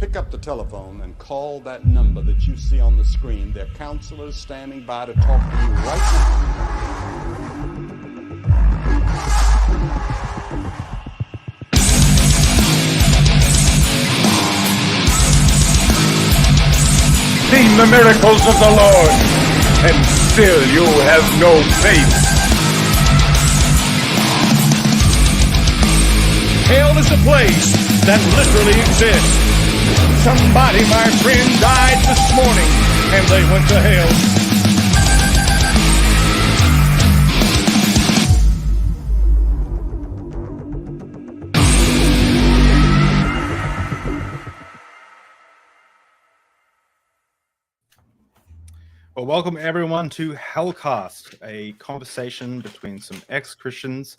pick up the telephone and call that number that you see on the screen. There are counselors standing by to talk to you right now. Seen the miracles of the Lord, and still you have no faith. Hell is a place that literally exists. Somebody, my friend, died this morning, and they went to hell. Well, welcome everyone to HELLCAST, a conversation between some ex-Christians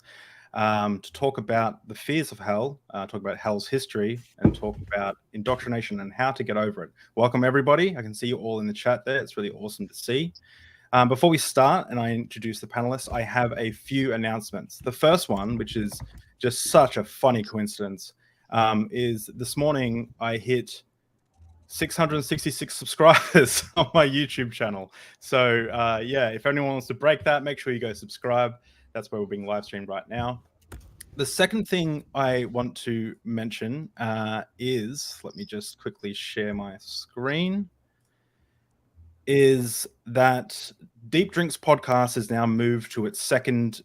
to talk about the fears of hell, talk about hell's history, and talk about indoctrination and how to get over it. Welcome everybody. I can see you all in the chat there. It's really awesome to see. Before we start and I introduce the panelists, I have a few announcements. The first one, which is just such a funny coincidence, is this morning I hit 666 subscribers on my YouTube channel. So yeah, if anyone wants to break that, make sure you go subscribe. That's where we're being live streamed right now. The second thing I want to mention is, let me just quickly share my screen, is that Deep Drinks podcast has now moved to a second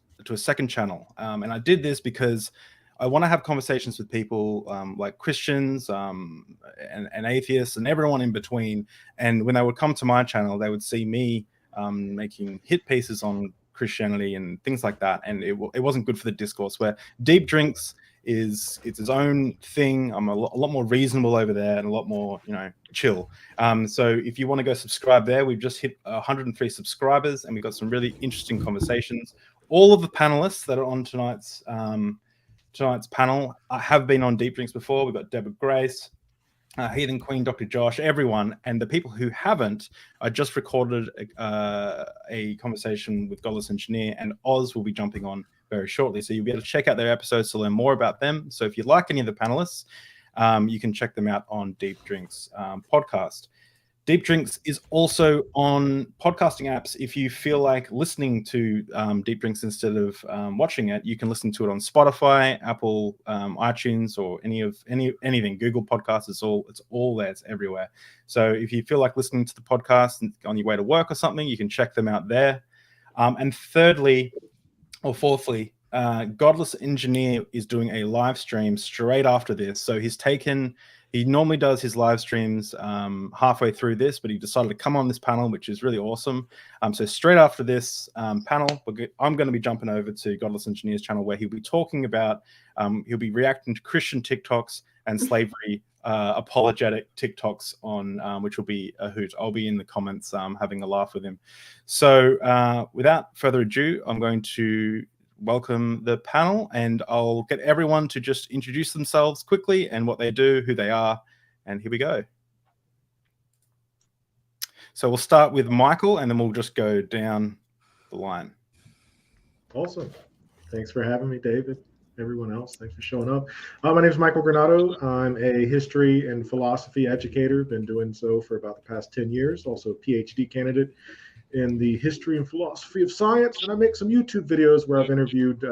channel. And I did this because I want to have conversations with people like Christians and atheists and everyone in between. And when they would come to my channel, they would see me making hit pieces on Christianity and things like that. And it wasn't good for the discourse, where Deep Drinks it's its own thing. I'm a lot more reasonable over there and a lot more, chill. So if you want to go subscribe there, we've just hit 103 subscribers and we've got some really interesting conversations. All of the panelists that are on tonight's panel have been on Deep Drinks before. We've got Deborah Grace, Heathen Queen, Dr. Josh, everyone. And the people who haven't, I just recorded a conversation with Godless Engineer, and Oz will be jumping on very shortly. So you'll be able to check out their episodes to learn more about them. So if you like any of the panelists, you can check them out on Deep Drinks podcast. Deep Drinks is also on podcasting apps. If you feel like listening to Deep Drinks instead of watching it, you can listen to it on Spotify, Apple, iTunes, or anything. Google Podcasts, it's all there. It's everywhere. So if you feel like listening to the podcast on your way to work or something, you can check them out there. And fourthly, Godless Engineer is doing a live stream straight after this. So he normally does his live streams halfway through this, but he decided to come on this panel, which is really awesome. So straight after this panel, I'm going to be jumping over to Godless Engineer's channel, where he'll be talking about, he'll be reacting to Christian TikToks and slavery apologetic TikToks on, which will be a hoot. I'll be in the comments having a laugh with him. So without further ado, I'm going to welcome the panel, and I'll get everyone to just introduce themselves quickly and what they do, who they are, and here we go. So we'll start with Michael, and then we'll just go down the line. Awesome. Thanks for having me, David. Everyone else, thanks for showing up. My name is Michael Granado. I'm a history and philosophy educator. Been doing so for about the past 10 years. Also a PhD candidate in the history and philosophy of science, and I make some YouTube videos where I've interviewed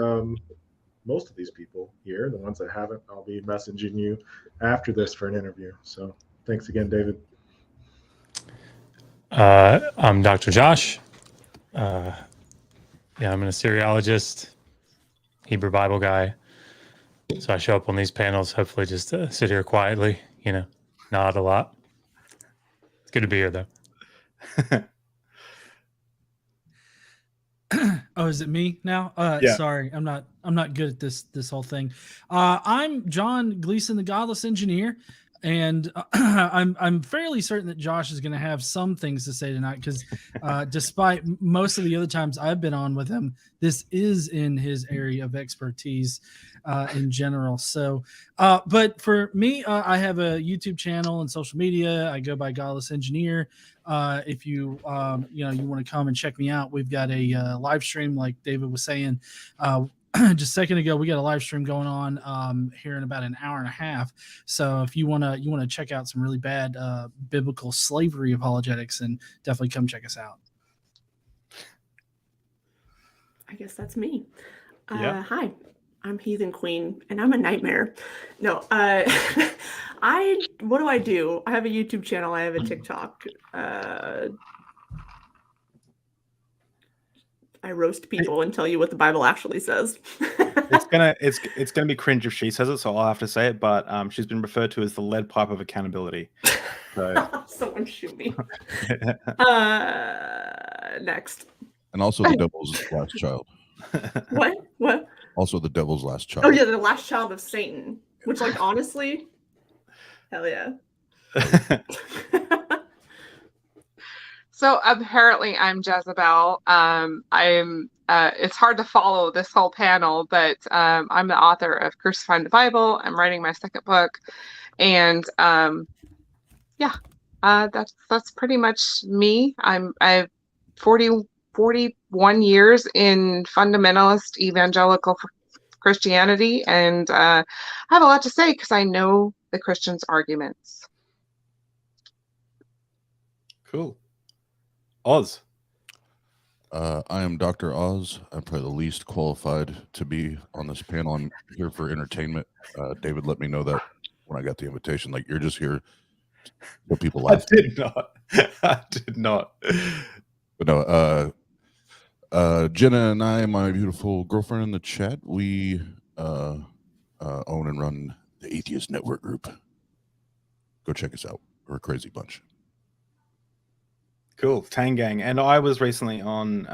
most of these people here. The ones that haven't, I'll be messaging you after this for an interview. So thanks again, David. I'm Dr. Josh. I'm an Assyriologist, Hebrew Bible guy. So I show up on these panels, hopefully just to sit here quietly, nod a lot. It's good to be here, though. Oh, is it me now? Yeah. Sorry, I'm not good at this whole thing. I'm John Gleason, the Godless Engineer, and I'm fairly certain that Josh is going to have some things to say tonight, because despite most of the other times I've been on with him, this is in his area of expertise in general. So, but for me, I have a YouTube channel and social media. I go by Godless Engineer. If you you want to come and check me out, we've got a live stream, like David was saying, just a second ago, we got a live stream going on here in about an hour and a half. So if you wanna check out some really bad biblical slavery apologetics, then definitely come check us out. I guess that's me. Yeah. Hi, I'm Heathen Queen, and I'm a nightmare. No, what do I do? I have a YouTube channel. I have a TikTok. I roast people and tell you what the Bible actually says. It's gonna be cringe if she says it, so I'll have to say it. But she's been referred to as the lead pipe of accountability. So. Someone shoot me. Next. And also the devil's last child. What? Also the devil's last child. Oh yeah, the last child of Satan. Which, like, honestly, hell yeah. So apparently I'm Jezebel. It's hard to follow this whole panel, but I'm the author of Crucifying the Bible. I'm writing my second book, and that's pretty much me. I've 41 years in fundamentalist evangelical Christianity, and I have a lot to say because I know the Christians' arguments. Cool. Oz. I am Dr. Oz. I'm probably the least qualified to be on this panel. I'm here for entertainment. David let me know that when I got the invitation. Like, you're just here for people laugh. I did not. But no, Jenna and I, my beautiful girlfriend in the chat, we own and run the Atheist Network Group. Go check us out. We're a crazy bunch. Cool, Tang Gang. And I was recently on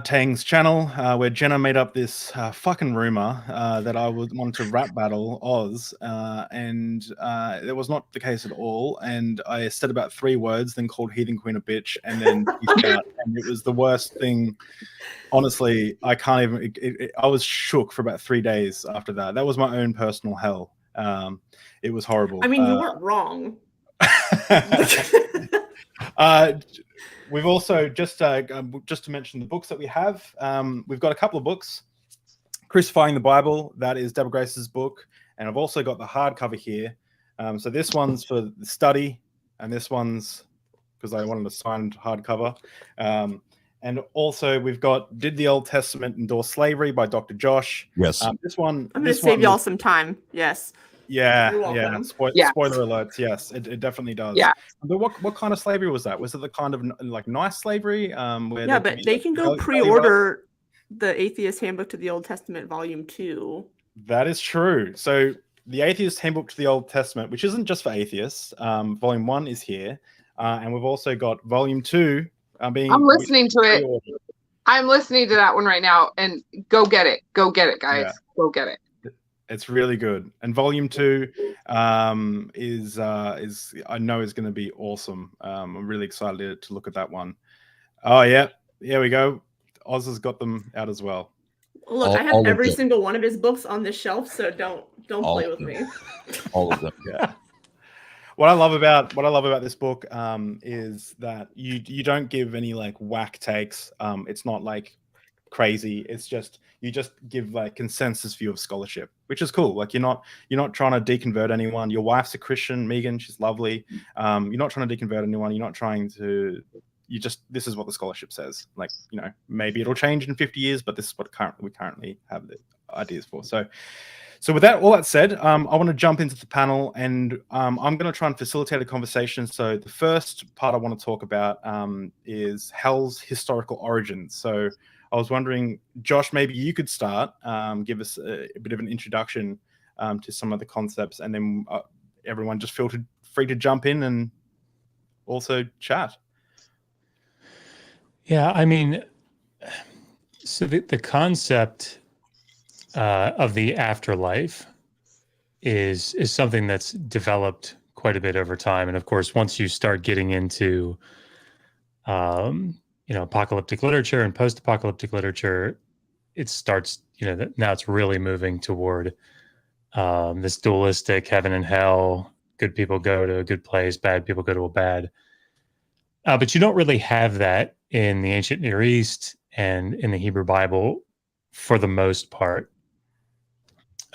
Tang's channel where Jenna made up this fucking rumor that I would want to rap battle Oz, and that was not the case at all. And I said about 3 words, then called Heathen Queen a bitch, and then and it was the worst thing. Honestly, I can't even. I was shook for about 3 days after that. That was my own personal hell. It was horrible. I mean, you weren't wrong. We've also just to mention the books that we have. We've got a couple of books. Crucifying the Bible, that is Deborah Grace's book, and I've also got the hardcover here. So this one's for the study, and this one's because I wanted a signed hardcover. And also we've got Did the Old Testament Endorse Slavery by Dr. Josh. Yes. This one. I'm going to save y'all some time. Yes. Yeah, You're yeah. welcome. Spoiler alerts. Yes, it definitely does. Yeah. But what kind of slavery was that? Was it the kind of like nice slavery? Where Yeah, but they can go pre-order the Atheist Handbook to the Old Testament, Volume 2. That is true. So the Atheist Handbook to the Old Testament, which isn't just for atheists, Volume 1 is here, and we've also got Volume 2 being. I'm listening to it. I'm listening to that one right now, and go get it. Go get it, guys. Yeah. Go get it. It's really good, and Volume 2 is I know is going to be awesome. I'm really excited to look at that one. Oh yeah, here we go. Oz has got them out as well. Look, I have every single one of his books on this shelf, so don't play with me. All of them. Yeah. What I love about this book is that you don't give any like whack takes. It's not like crazy. It's just you just give like consensus view of scholarship, which is cool. Like you're not trying to deconvert anyone. Your wife's a Christian, Megan, she's lovely. You're not trying to deconvert anyone. You're not trying to. This is what the scholarship says. Like, you know, maybe it'll change in 50 years, but this is what we currently have the ideas for. So with all that said, I want to jump into the panel, and I'm going to try and facilitate a conversation. So the first part I want to talk about is hell's historical origins. So I was wondering, Josh, maybe you could start, give us a bit of an introduction to some of the concepts, and then everyone just feel free to jump in and also chat. Yeah, I mean, so the concept of the afterlife is something that's developed quite a bit over time. And of course, once you start getting into apocalyptic literature and post-apocalyptic literature, it starts, now it's really moving toward this dualistic heaven and hell. Good people go to a good place, bad people go to a bad. But you don't really have that in the ancient Near East and in the Hebrew Bible for the most part.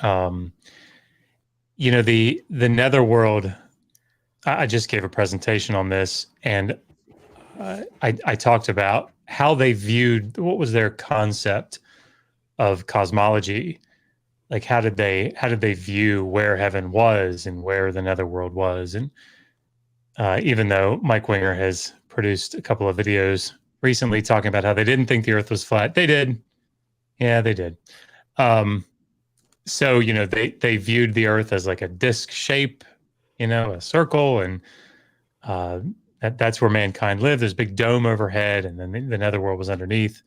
You know, the netherworld, I just gave a presentation on this, and I talked about how they viewed, what was their concept of cosmology. Like, how did they view where heaven was and where the netherworld was? And even though Mike Winger has produced a couple of videos recently talking about how they didn't think the earth was flat, they did. Yeah, they did. So, you know, they viewed the earth as like a disc shape, you know, a circle, and that's where mankind lived. There's a big dome overhead, and then the netherworld was underneath.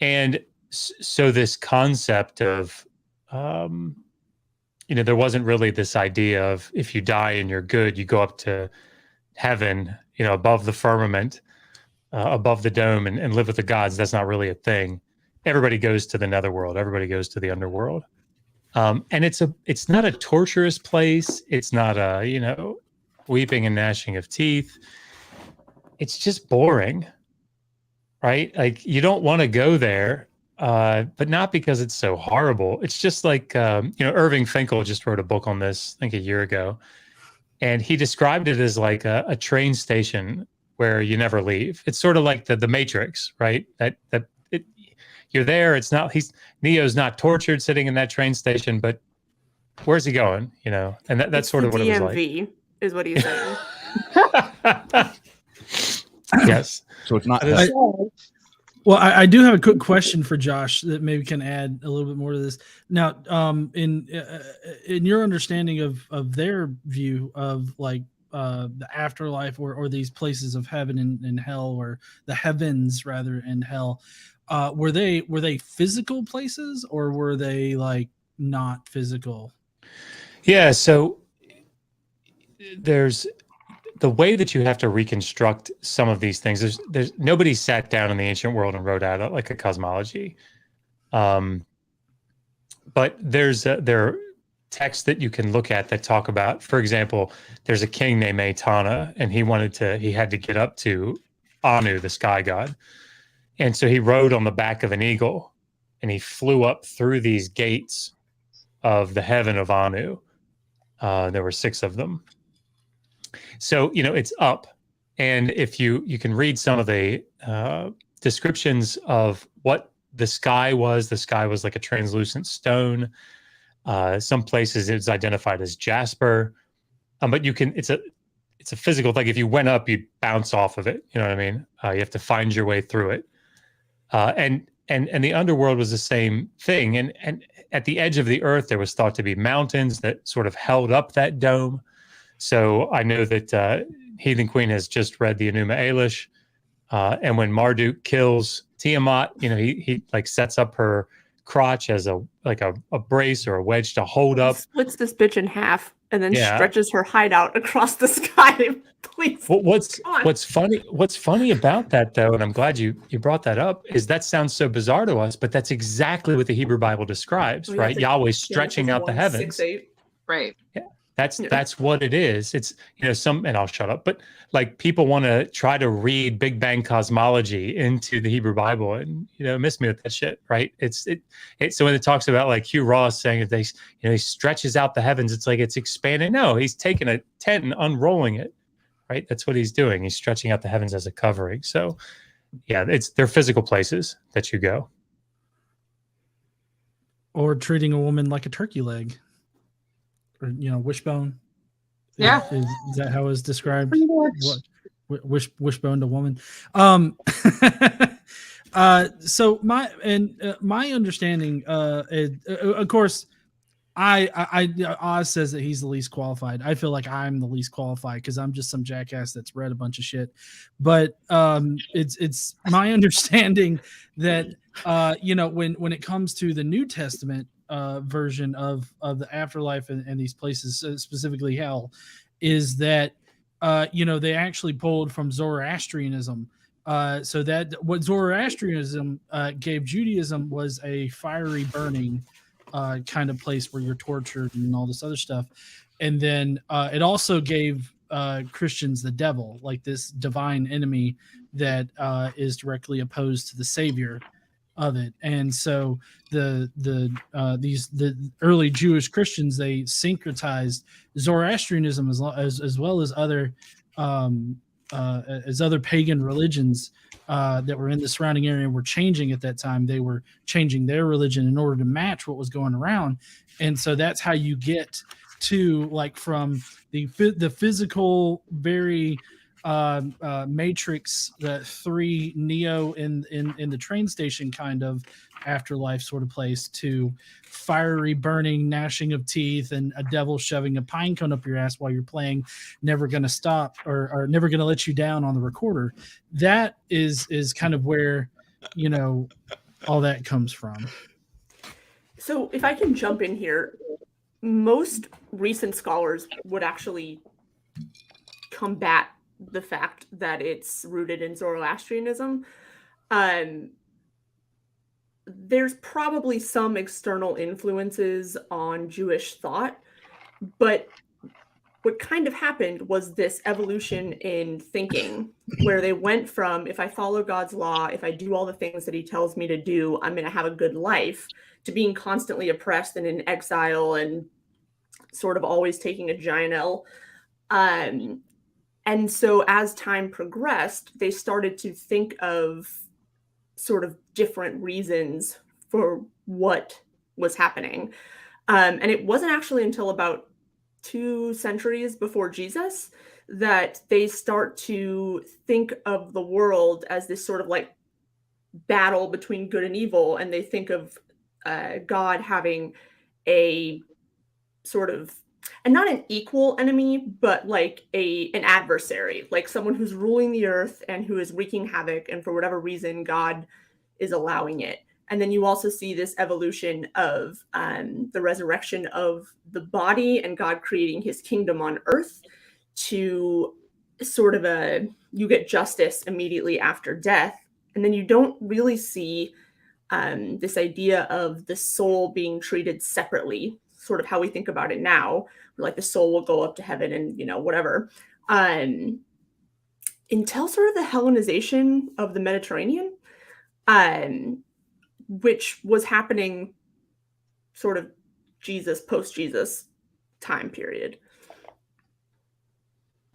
And so this concept of, you know, there wasn't really this idea of if you die and you're good, you go up to heaven, you know, above the firmament, above the dome, and live with the gods. That's not really a thing. Everybody goes to the netherworld. Everybody goes to the underworld. And it's not a torturous place. It's not a, you know, weeping and gnashing of teeth. It's just boring, right? Like, you don't want to go there, but not because it's so horrible. It's just like, you know, Irving Finkel just wrote a book on this, I think a year ago, and he described it as like a train station where you never leave. It's sort of like the Matrix, right? You're there. It's not, Neo's not tortured sitting in that train station, but where's he going? You know, and that's sort of what it was like. DMV is what he's saying. Yes. So it's not. Well, I do have a quick question for Josh that maybe can add a little bit more to this. Now, in your understanding of their view of like the afterlife or these places of heaven and hell, or the heavens rather and hell, were they physical places, or were they like not physical? Yeah. So there's the way that you have to reconstruct some of these things. There's nobody sat down in the ancient world and wrote out like a cosmology. But there are texts that you can look at that talk about, for example, there's a king named Etana, and he had to get up to Anu, the sky god. And so he rode on the back of an eagle, and he flew up through these gates of the heaven of Anu. There were 6 of them. So, you know, it's up. And if you can read some of the descriptions of what the sky was like a translucent stone. Some places it's identified as jasper. But it's a physical thing. If you went up, you'd bounce off of it. You know what I mean? You have to find your way through it. And the underworld was the same thing. And at the edge of the earth, there was thought to be mountains that sort of held up that dome. So I know that Heathen Queen has just read the Enuma Elish, and when Marduk kills Tiamat, you know, he like sets up her crotch as a brace or a wedge to hold up. Splits this bitch in half and then stretches her hideout across the sky. Please. What's funny about that, though, and I'm glad you brought that up, is that sounds so bizarre to us, but that's exactly what the Hebrew Bible describes, right? Yahweh stretching out the heavens. 6'8". Right. Yeah. That's what it is. It's, you know, and I'll shut up, but like people want to try to read Big Bang cosmology into the Hebrew Bible, and, you know, miss me with that shit, right? So when it talks about like Hugh Ross saying that he stretches out the heavens, it's like it's expanding. No, he's taking a tent and unrolling it, right? That's what he's doing. He's stretching out the heavens as a covering. So yeah, they're physical places that you go. Or treating a woman like a turkey leg. Or, you know, wishbone. Yeah. Is that how it's described? Wishbone to woman. So my understanding, of course, Oz says that he's the least qualified. I feel like I'm the least qualified because I'm just some jackass that's read a bunch of shit. But it's my understanding that you know, when it comes to the New Testament version of the afterlife and these places, specifically hell, is that you know, they actually pulled from Zoroastrianism. So that what Zoroastrianism gave Judaism was a fiery burning kind of place where you're tortured and all this other stuff. And then it also gave Christians the devil, like this divine enemy that is directly opposed to the Savior. of it. And so the early Jewish Christians, they syncretized Zoroastrianism as well as other pagan religions that were in the surrounding area and were changing at that time. They were changing their religion in order to match what was going around. And so that's how you get to, like, from the physical, very Matrix, the 3 Neo in the train station kind of afterlife sort of place, to fiery, burning, gnashing of teeth, and a devil shoving a pine cone up your ass while you're playing Never Gonna Stop or Never Gonna Let You Down on the recorder. That is kind of where, you know, all that comes from. So if I can jump in here, most recent scholars would actually combat the fact that it's rooted in Zoroastrianism. There's probably some external influences on Jewish thought, but what kind of happened was this evolution in thinking, where they went from, if I follow God's law, if I do all the things that he tells me to do, I'm going to have a good life, to being constantly oppressed and in exile and sort of always taking a giant L. And so as time progressed, they started to think of sort of different reasons for what was happening. And it wasn't actually until about 2 centuries before Jesus that they start to think of the world as this sort of like battle between good and evil. And they think of God having a sort of, and not an equal enemy, but like an adversary, like someone who's ruling the earth and who is wreaking havoc, and for whatever reason God is allowing it. And then you also see this evolution of the resurrection of the body and God creating his kingdom on earth, to sort of you get justice immediately after death. And then you don't really see this idea of the soul being treated separately, sort of how we think about it now, where like the soul will go up to heaven and, you know, whatever, until sort of the Hellenization of the Mediterranean, which was happening sort of post-Jesus time period.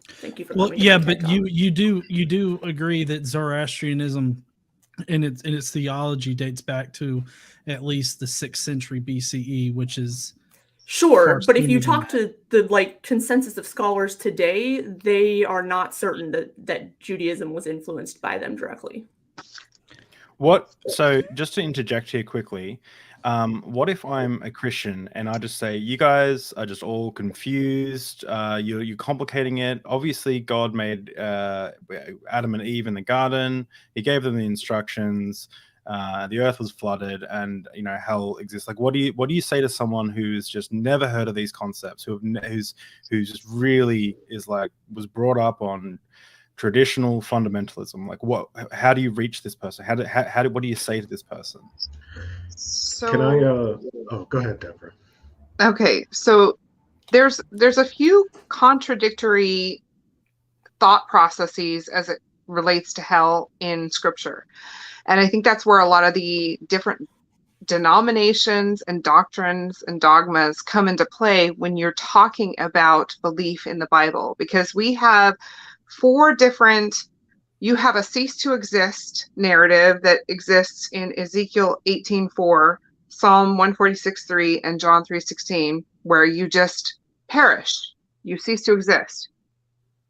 Thank you for well, yeah, but you do agree that Zoroastrianism in its theology dates back to at least the 6th century BCE, which is sure. But if you talk to the like consensus of scholars today, they are not certain that Judaism was influenced by them directly. So just to interject here quickly, what if I'm a Christian and I just say, you guys are just all confused, you're complicating it. Obviously God made Adam and Eve in the garden, he gave them the instructions, the earth was flooded, and you know, hell exists. Like, what do you say to someone who's just never heard of these concepts, who's just really was brought up on traditional fundamentalism? Like, how do you reach this person? What do you say to this person? So Can I go ahead, Deborah. Okay, so there's a few contradictory thought processes as it relates to hell in scripture. And I think that's where a lot of the different denominations and doctrines and dogmas come into play when you're talking about belief in the Bible, because we have 4 different. You have a cease to exist narrative that exists in Ezekiel 18:4, Psalm 146:3, and John 3:16, where you just perish, you cease to exist.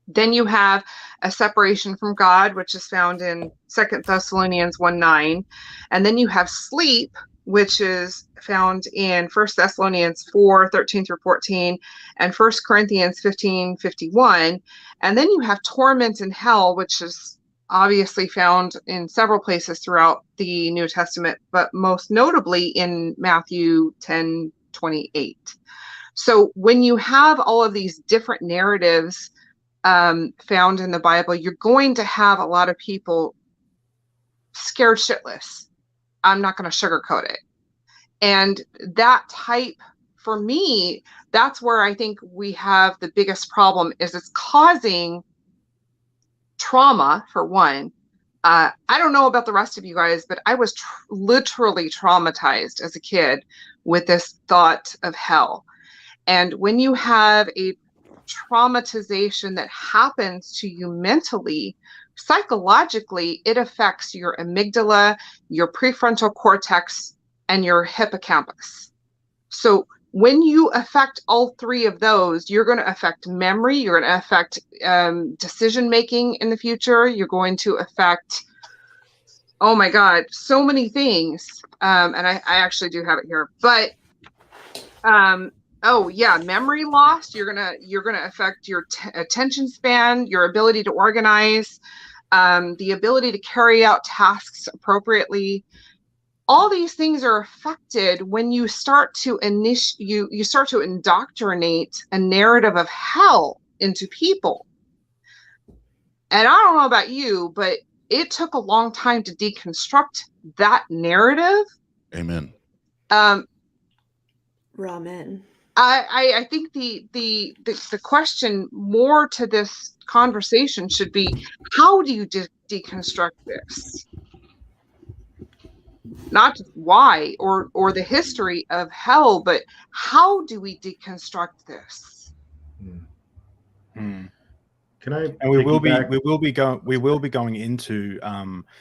Then you have a separation from God, which is found in 2 Thessalonians 1:9, and then you have sleep, which is found in 1 Thessalonians 4:13-14, and 1 Corinthians 15:51. And then you have torment in hell, which is obviously found in several places throughout the New Testament, but most notably in Matthew 10:28. So when you have all of these different narratives found in the Bible, you're going to have a lot of people scared shitless. I'm not going to sugarcoat it. And that type, for me, that's where I think we have the biggest problem, is it's causing trauma, for one, I don't know about the rest of you guys, but I was literally traumatized as a kid with this thought of hell. And when you have a traumatization that happens to you mentally, psychologically, it affects your amygdala, your prefrontal cortex, and your hippocampus. So when you affect all three of those, you're going to affect memory, you're going to affect decision making in the future, you're going to affect, oh my God, so many things. And I actually do have it here, but oh yeah, memory loss. You're gonna affect your attention span, your ability to organize, the ability to carry out tasks appropriately. All these things are affected when you start to you start to indoctrinate a narrative of hell into people. And I don't know about you, but it took a long time to deconstruct that narrative. Amen. Ramen. I think the question more to this conversation should be, how do you deconstruct this? Not just why or the history of hell, but how do we deconstruct this? Can I? And we will be going into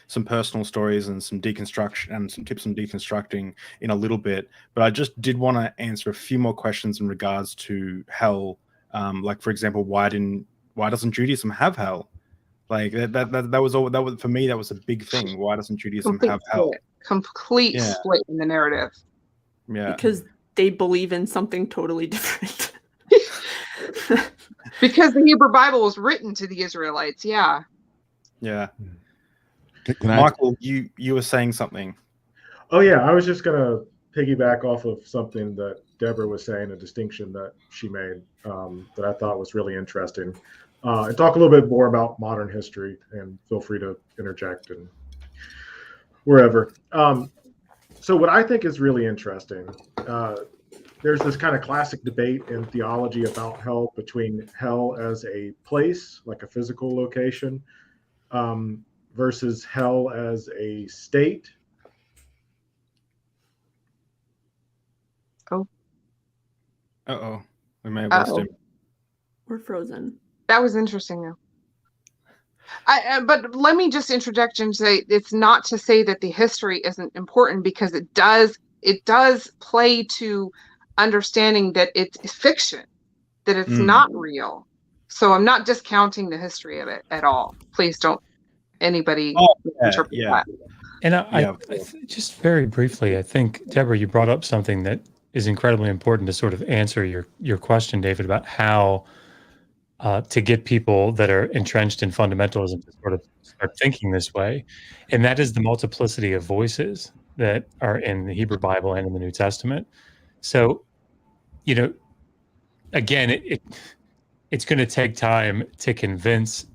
some personal stories and some deconstruction and some tips on deconstructing in a little bit. But I just did want to answer a few more questions in regards to hell. Like, for example, why doesn't Judaism have hell? Like that was for me, that was a big thing. Why doesn't Judaism have hell? Complete split in the narrative. Yeah, because they believe in something totally different. Because the Hebrew Bible was written to the Israelites. Yeah. Yeah. Can Michael, you were saying something. Oh yeah, I was just gonna piggyback off of something that Deborah was saying, a distinction that she made that I thought was really interesting, and talk a little bit more about modern history. And feel free to interject and wherever. So what I think is really interesting, there's this kind of classic debate in theology about hell between hell as a place, like a physical location, versus hell as a state. Oh. Uh-oh. We may have lost him. We're frozen. That was interesting, though. But let me just interject and say, it's not to say that the history isn't important, because it does play to understanding that it's fiction, that it's not real. So I'm not discounting the history of it at all. Please don't anybody interpret that. And I just very briefly, I think, Deborah, you brought up something that is incredibly important to sort of answer your question, David, about how to get people that are entrenched in fundamentalism to sort of start thinking this way. And that is the multiplicity of voices that are in the Hebrew Bible and in the New Testament. So, again, it's going to take time to convince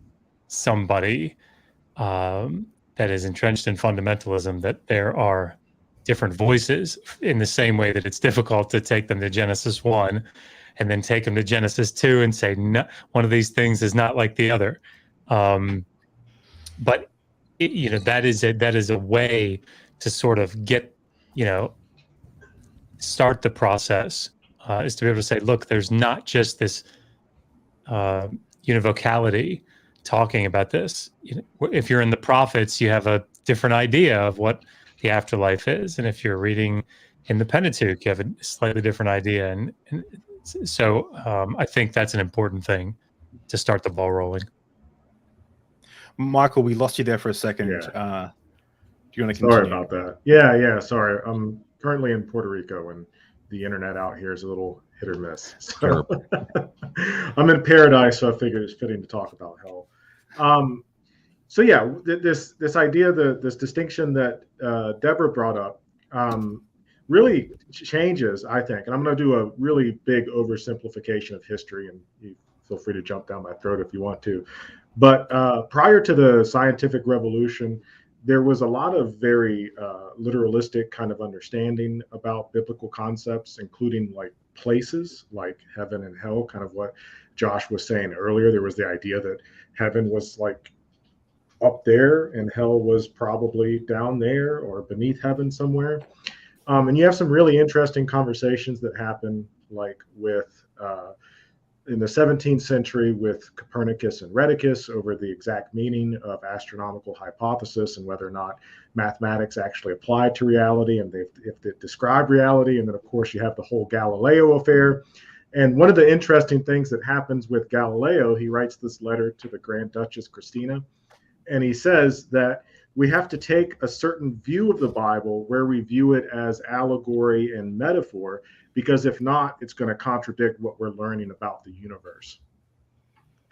somebody that is entrenched in fundamentalism that there are different voices, in the same way that it's difficult to take them to Genesis 1 and then take them to Genesis 2 and say, no, one of these things is not like the other. But that is a way to sort of get, start the process, is to be able to say, look, there's not just this univocality talking about this. If you're in the prophets, you have a different idea of what the afterlife is, and if you're reading in the Pentateuch, you have a slightly different idea. And so I think that's an important thing to start the ball rolling. Michael, we lost you there for a second. Yeah. Do you want to continue? Sorry about that. Yeah. Sorry. I'm currently in Puerto Rico, and the internet out here is a little hit or miss. So I'm in paradise, so I figured it's fitting to talk about hell. So yeah, this idea, this distinction that Deborah brought up, really changes, I think. And I'm going to do a really big oversimplification of history, and you feel free to jump down my throat if you want to. But prior to the scientific revolution, there was a lot of very literalistic kind of understanding about biblical concepts, including like places like heaven and hell, kind of what Josh was saying earlier. There was the idea that heaven was like up there and hell was probably down there or beneath heaven somewhere. And you have some really interesting conversations that happen, like with in the 17th century with Copernicus and Rheticus over the exact meaning of astronomical hypothesis and whether or not mathematics actually applied to reality and if they describe reality. And then, of course, you have the whole Galileo affair. And one of the interesting things that happens with Galileo, he writes this letter to the Grand Duchess Christina, and he says that we have to take a certain view of the Bible where we view it as allegory and metaphor, because if not, it's going to contradict what we're learning about the universe.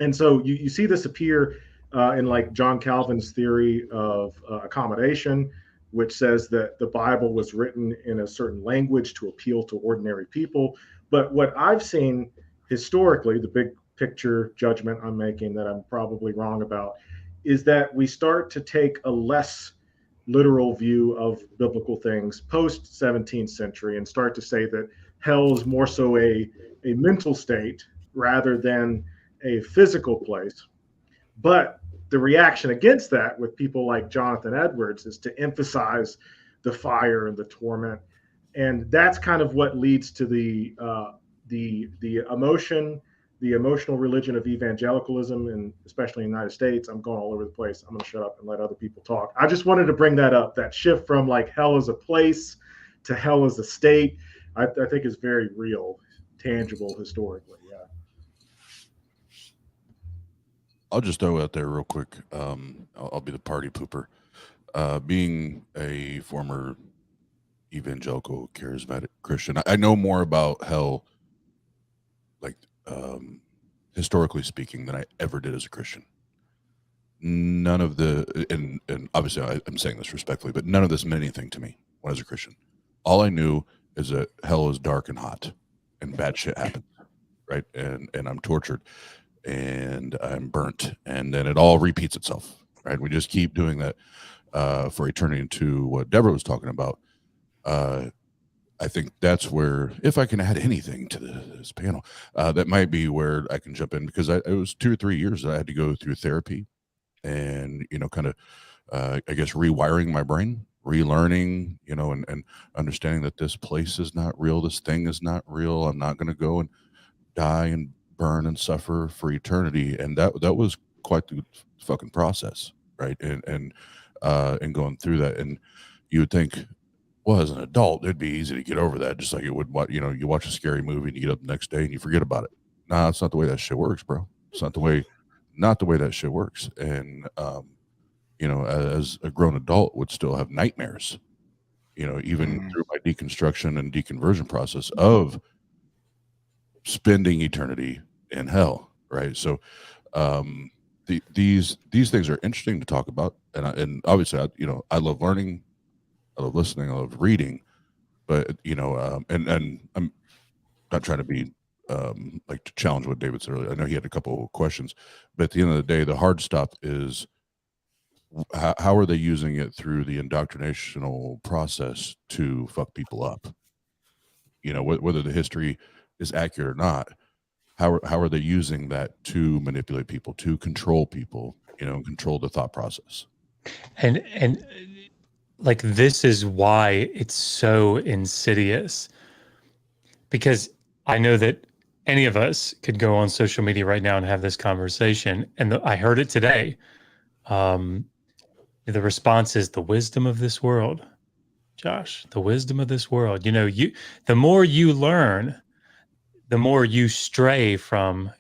And so you see this appear in like John Calvin's theory of accommodation, which says that the Bible was written in a certain language to appeal to ordinary people. But what I've seen historically, the big picture judgment I'm making that I'm probably wrong about, is that we start to take a less literal view of biblical things post 17th century and start to say that hell is more so a mental state rather than a physical place. But the reaction against that with people like Jonathan Edwards is to emphasize the fire and the torment. And that's kind of what leads to the emotional religion of evangelicalism, and especially in the United States. I'm going all over the place. I'm going to shut up and let other people talk. I just wanted to bring that up, that shift from like hell as a place to hell as a state. I think is very real, tangible historically. Yeah. I'll just throw out there real quick. I'll be the party pooper. Being a former evangelical charismatic Christian, I know more about hell, like historically speaking, than I ever did as a Christian. None of the, and obviously I'm saying this respectfully, but none of this meant anything to me when I was a Christian. All I knew is that hell is dark and hot and bad shit happens, right? And I'm tortured and I'm burnt, and then it all repeats itself, right? We just keep doing that for eternity. Into what Deborah was talking about, I think that's where, if I can add anything to this panel, that might be where I can jump in, because it was 2 or 3 years that I had to go through therapy and, kind of, I guess, rewiring my brain, relearning, and understanding that this place is not real. This thing is not real. I'm not going to go and die and burn and suffer for eternity. And that was quite the fucking process, right? And going through that. And you would think, well, as an adult, it'd be easy to get over that, just like it would, you watch a scary movie and you get up the next day and you forget about it. Nah, it's not the way that shit works, bro. It's not the way that shit works. And, as a grown adult, would still have nightmares, even through my deconstruction and deconversion process of spending eternity in hell, right? So these things are interesting to talk about, and obviously I love learning, I love listening, I love reading, but and I'm not trying to be like to challenge what David said earlier. I know he had a couple of questions, but at the end of the day, the hard stop is how are they using it through the indoctrinational process to fuck people up? Whether the history is accurate or not, how are they using that to manipulate people, to control people, control the thought process? And like, this is why it's so insidious, because I know that any of us could go on social media right now and have this conversation. And I heard it today. The response is the wisdom of this world, Josh, the wisdom of this world. The more you learn, the more you stray from,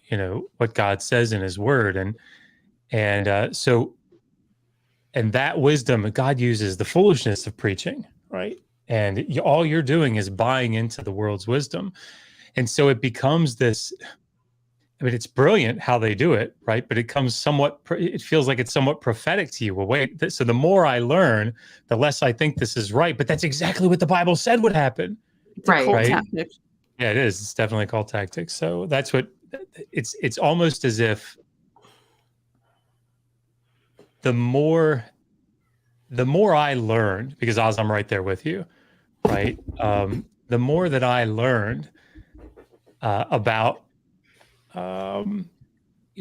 what God says in his word. And that wisdom, God uses the foolishness of preaching, right? And all you're doing is buying into the world's wisdom. And so it becomes this, it's brilliant how they do it, right? But it feels like it's somewhat prophetic to you. Well, wait, so the more I learn, the less I think this is right. But that's exactly what the Bible said would happen. It's a cult tactic. Yeah, it is. It's definitely cult tactics. So that's what it's almost as if the more I learned, because Oz, I'm right there with you, right? The more that I learned about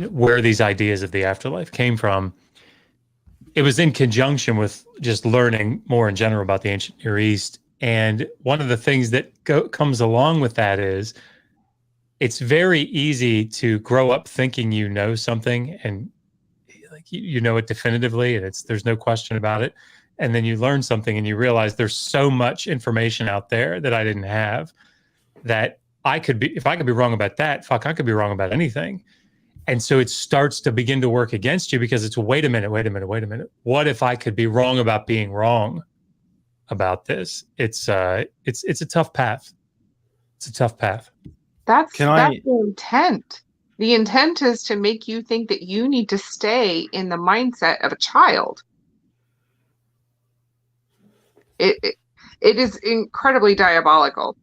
where these ideas of the afterlife came from, it was in conjunction with just learning more in general about the ancient Near East. And one of the things that comes along with that is it's very easy to grow up thinking you know something and like you know it definitively and there's no question about it. And then you learn something and you realize there's so much information out there that I didn't have, that if I could be wrong about that, fuck, I could be wrong about anything. And so it starts to begin to work against you because it's wait a minute. What if I could be wrong about being wrong about this? It's a tough path. It's a tough path. That's the intent. The intent is to make you think that you need to stay in the mindset of a child. It is incredibly diabolical.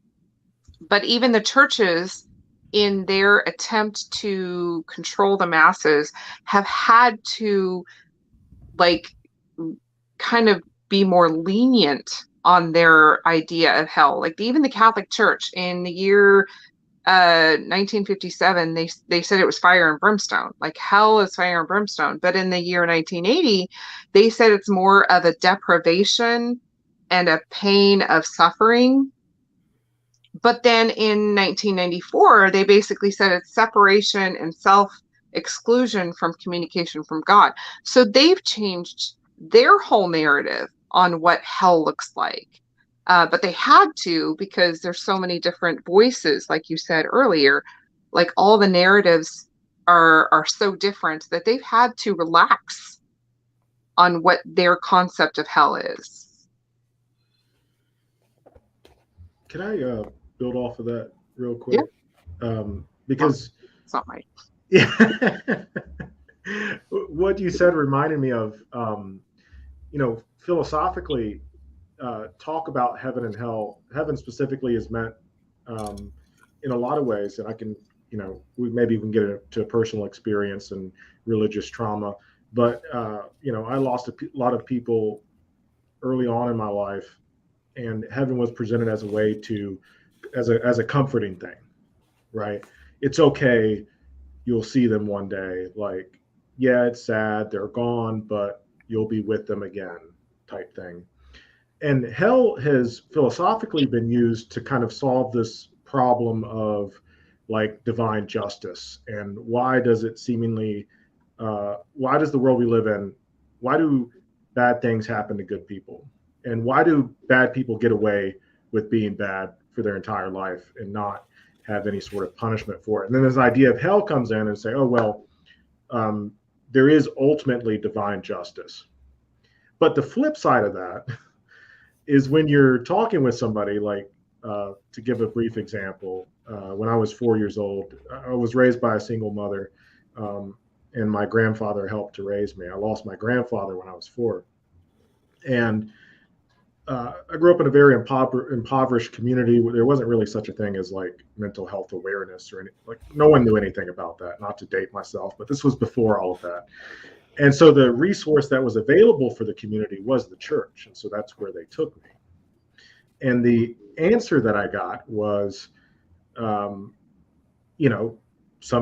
But even the churches, in their attempt to control the masses, have had to kind of be more lenient on their idea of hell. Like even the Catholic Church in the year 1957, they said it was fire and brimstone. Like hell is fire and brimstone. But in the year 1980, they said it's more of a deprivation and a pain of suffering. But then in 1994, they basically said it's separation and self-exclusion from communication from God. So they've changed their whole narrative on what hell looks like. But they had to, because there's so many different voices, like you said earlier, like all the narratives are so different that they've had to relax on what their concept of hell is. Can I build off of that real quick? Yeah. Because it's not right. Yeah. What you said reminded me of, philosophically, talk about heaven and hell. Heaven specifically is meant in a lot of ways, and I can, we maybe even get into personal experience and religious trauma. But I lost a lot of people early on in my life, and heaven was presented as a way to, as a comforting thing, right? It's okay, you'll see them one day. Like, yeah, it's sad, they're gone, but you'll be with them again, type thing. And hell has philosophically been used to kind of solve this problem of like divine justice. And why does it seemingly, why does the world we live in, why do bad things happen to good people? And why do bad people get away with being bad for their entire life and not have any sort of punishment for it? And then this idea of hell comes in and say, oh, well, there is ultimately divine justice. But the flip side of that is when you're talking with somebody, like, to give a brief example, when I was 4 years old, I was raised by a single mother, and my grandfather helped to raise me. I lost my grandfather when I was 4. And I grew up in a very impoverished community where there wasn't really such a thing as like mental health awareness or anything. Like no one knew anything about that, not to date myself, but this was before all of that. And so the resource that was available for the community was the church. And so that's where they took me. And the answer that I got was, some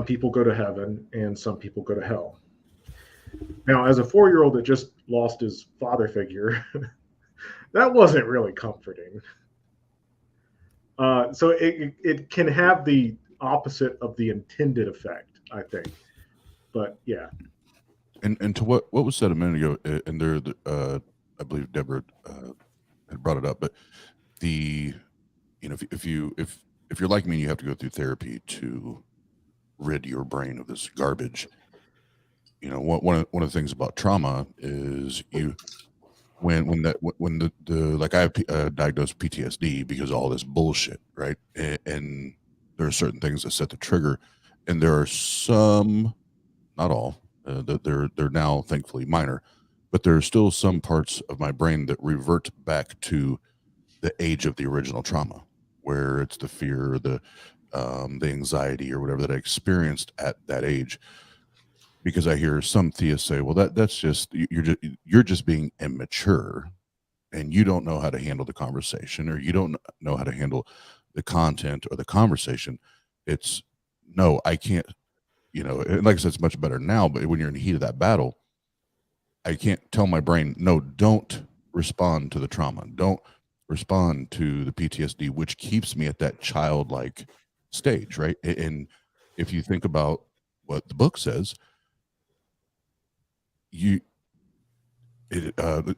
people go to heaven and some people go to hell. Now, as a 4-year-old that just lost his father figure, that wasn't really comforting. So it can have the opposite of the intended effect, I think. But yeah. And to what was said a minute ago, and there, I believe Deborah had brought it up, but if you're like me and you have to go through therapy to rid your brain of this garbage, one of the things about trauma is when I have diagnosed PTSD because of all this bullshit, right? And there are certain things that set the trigger, and there are some, not all, they're now thankfully minor, but there are still some parts of my brain that revert back to the age of the original trauma, where it's the fear, the anxiety or whatever that I experienced at that age. Because I hear some theists say, well, that's just, you're just being immature and you don't know how to handle the conversation, or you don't know how to handle the content or the conversation. It's no, I can't, and like I said, it's much better now, but when you're in the heat of that battle, I can't tell my brain, no, don't respond to the trauma. Don't respond to the PTSD, which keeps me at that childlike stage, right? And if you think about what the book says, it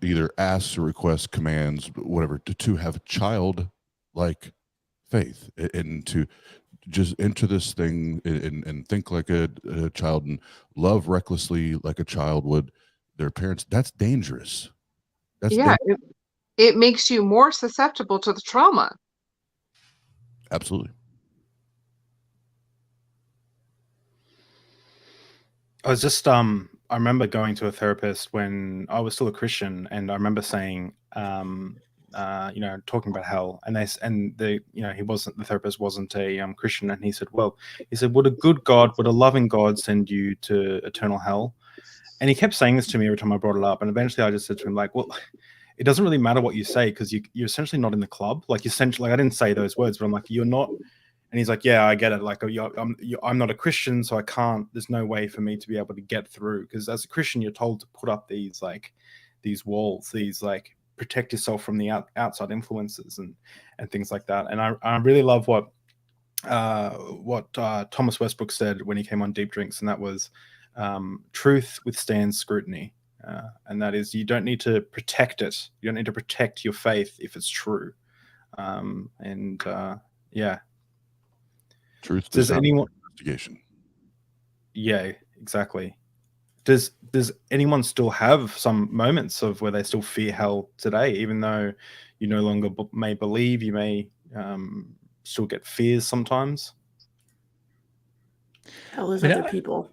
either asks or requests, commands, whatever, to have childlike faith and to just enter this thing and think like a child and love recklessly like a child would their parents. That's dangerous. That's it makes you more susceptible to the trauma. Absolutely. I was just I remember going to a therapist when I was still a Christian, and I remember saying talking about hell, and the therapist wasn't a Christian, and he said, would a good God, would a loving God send you to eternal hell? And he kept saying this to me every time I brought it up, and eventually I just said to him, like, well, it doesn't really matter what you say, because you're essentially not in the club. Like, essentially, I didn't say those words, but I'm like, you're not. And he's like, yeah, I get it. Like, I'm not a Christian, so I can't. There's no way for me to be able to get through, because as a Christian, you're told to put up these walls, protect yourself from the outside influences and things like that. And I really love what Thomas Westbrook said when he came on Deep Drinks, and that was truth withstands scrutiny. And that is, you don't need to protect it. You don't need to protect your faith if it's true. Truth does anyone investigation. Yeah, exactly. Does anyone still have some moments of where they still fear hell today, even though you no longer may believe, you may still get fears sometimes? Hell is other people.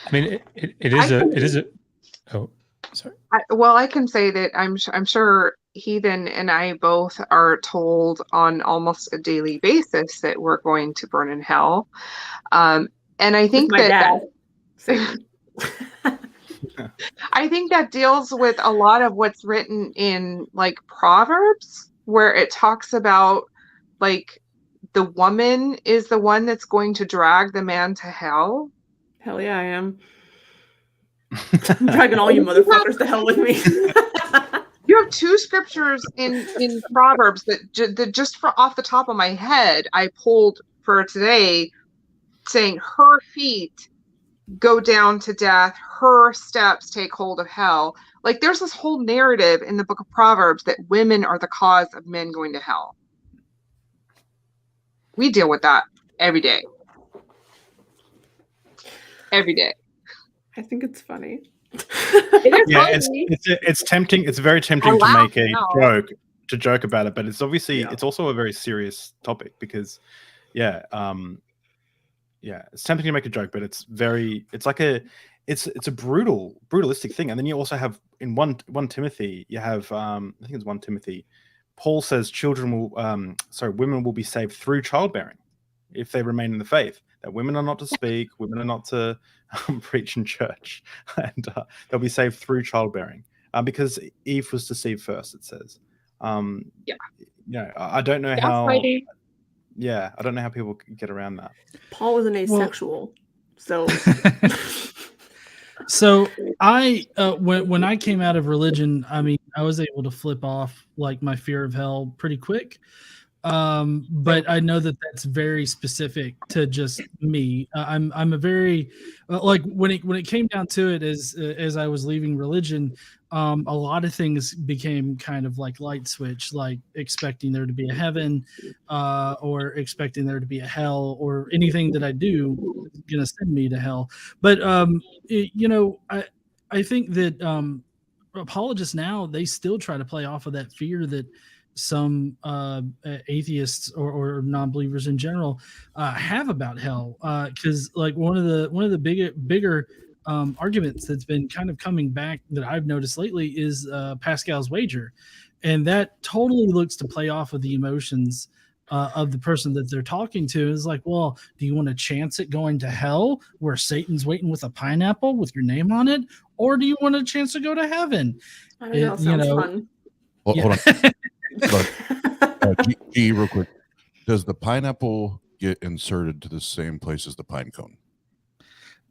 I mean, it is a. Oh, sorry. I can say that I'm sure Heathen and I both are told on almost a daily basis that we're going to burn in hell, and I think I think that deals with a lot of what's written in like Proverbs, where it talks about like the woman is the one that's going to drag the man to hell. Hell yeah, I am. I'm dragging all you motherfuckers to hell with me. You have two scriptures in Proverbs that just off the top of my head I pulled for today, saying her feet go down to death, her steps take hold of hell. Like, there's this whole narrative in the book of Proverbs that women are the cause of men going to hell. We deal with that every day. Every day. I think it's funny. It's tempting. It's very tempting to make a joke about it, but it's obviously it's also a very serious topic, because it's tempting to make a joke, but it's a brutalistic thing. And then you also have in 1 Timothy, you have I think it's 1 Timothy, Paul says women will be saved through childbearing if they remain in the faith. That women are not to speak, women are not to preach in church, and they'll be saved through childbearing, because Eve was deceived first, it says. I don't know how. Yeah, I don't know how people get around that. Paul was an asexual, so. So I, when I came out of religion, I mean, I was able to flip off like my fear of hell pretty quick. But I know that that's very specific to just me. I'm a very like when it came down to it, as I was leaving religion, a lot of things became kind of like light switch, like expecting there to be a heaven, or expecting there to be a hell, or anything that I do is gonna send me to hell. But I think that apologists now, they still try to play off of that fear that some atheists or non-believers in general have about hell, because like one of the bigger arguments that's been kind of coming back that I've noticed lately is Pascal's wager, and that totally looks to play off of the emotions of the person that they're talking to. Is like, well, do you want to chance it going to hell where Satan's waiting with a pineapple with your name on it, or do you want a chance to go to heaven? I don't know. Sounds fun. Hold on. G, real quick. Does the pineapple get inserted to the same place as the pine cone?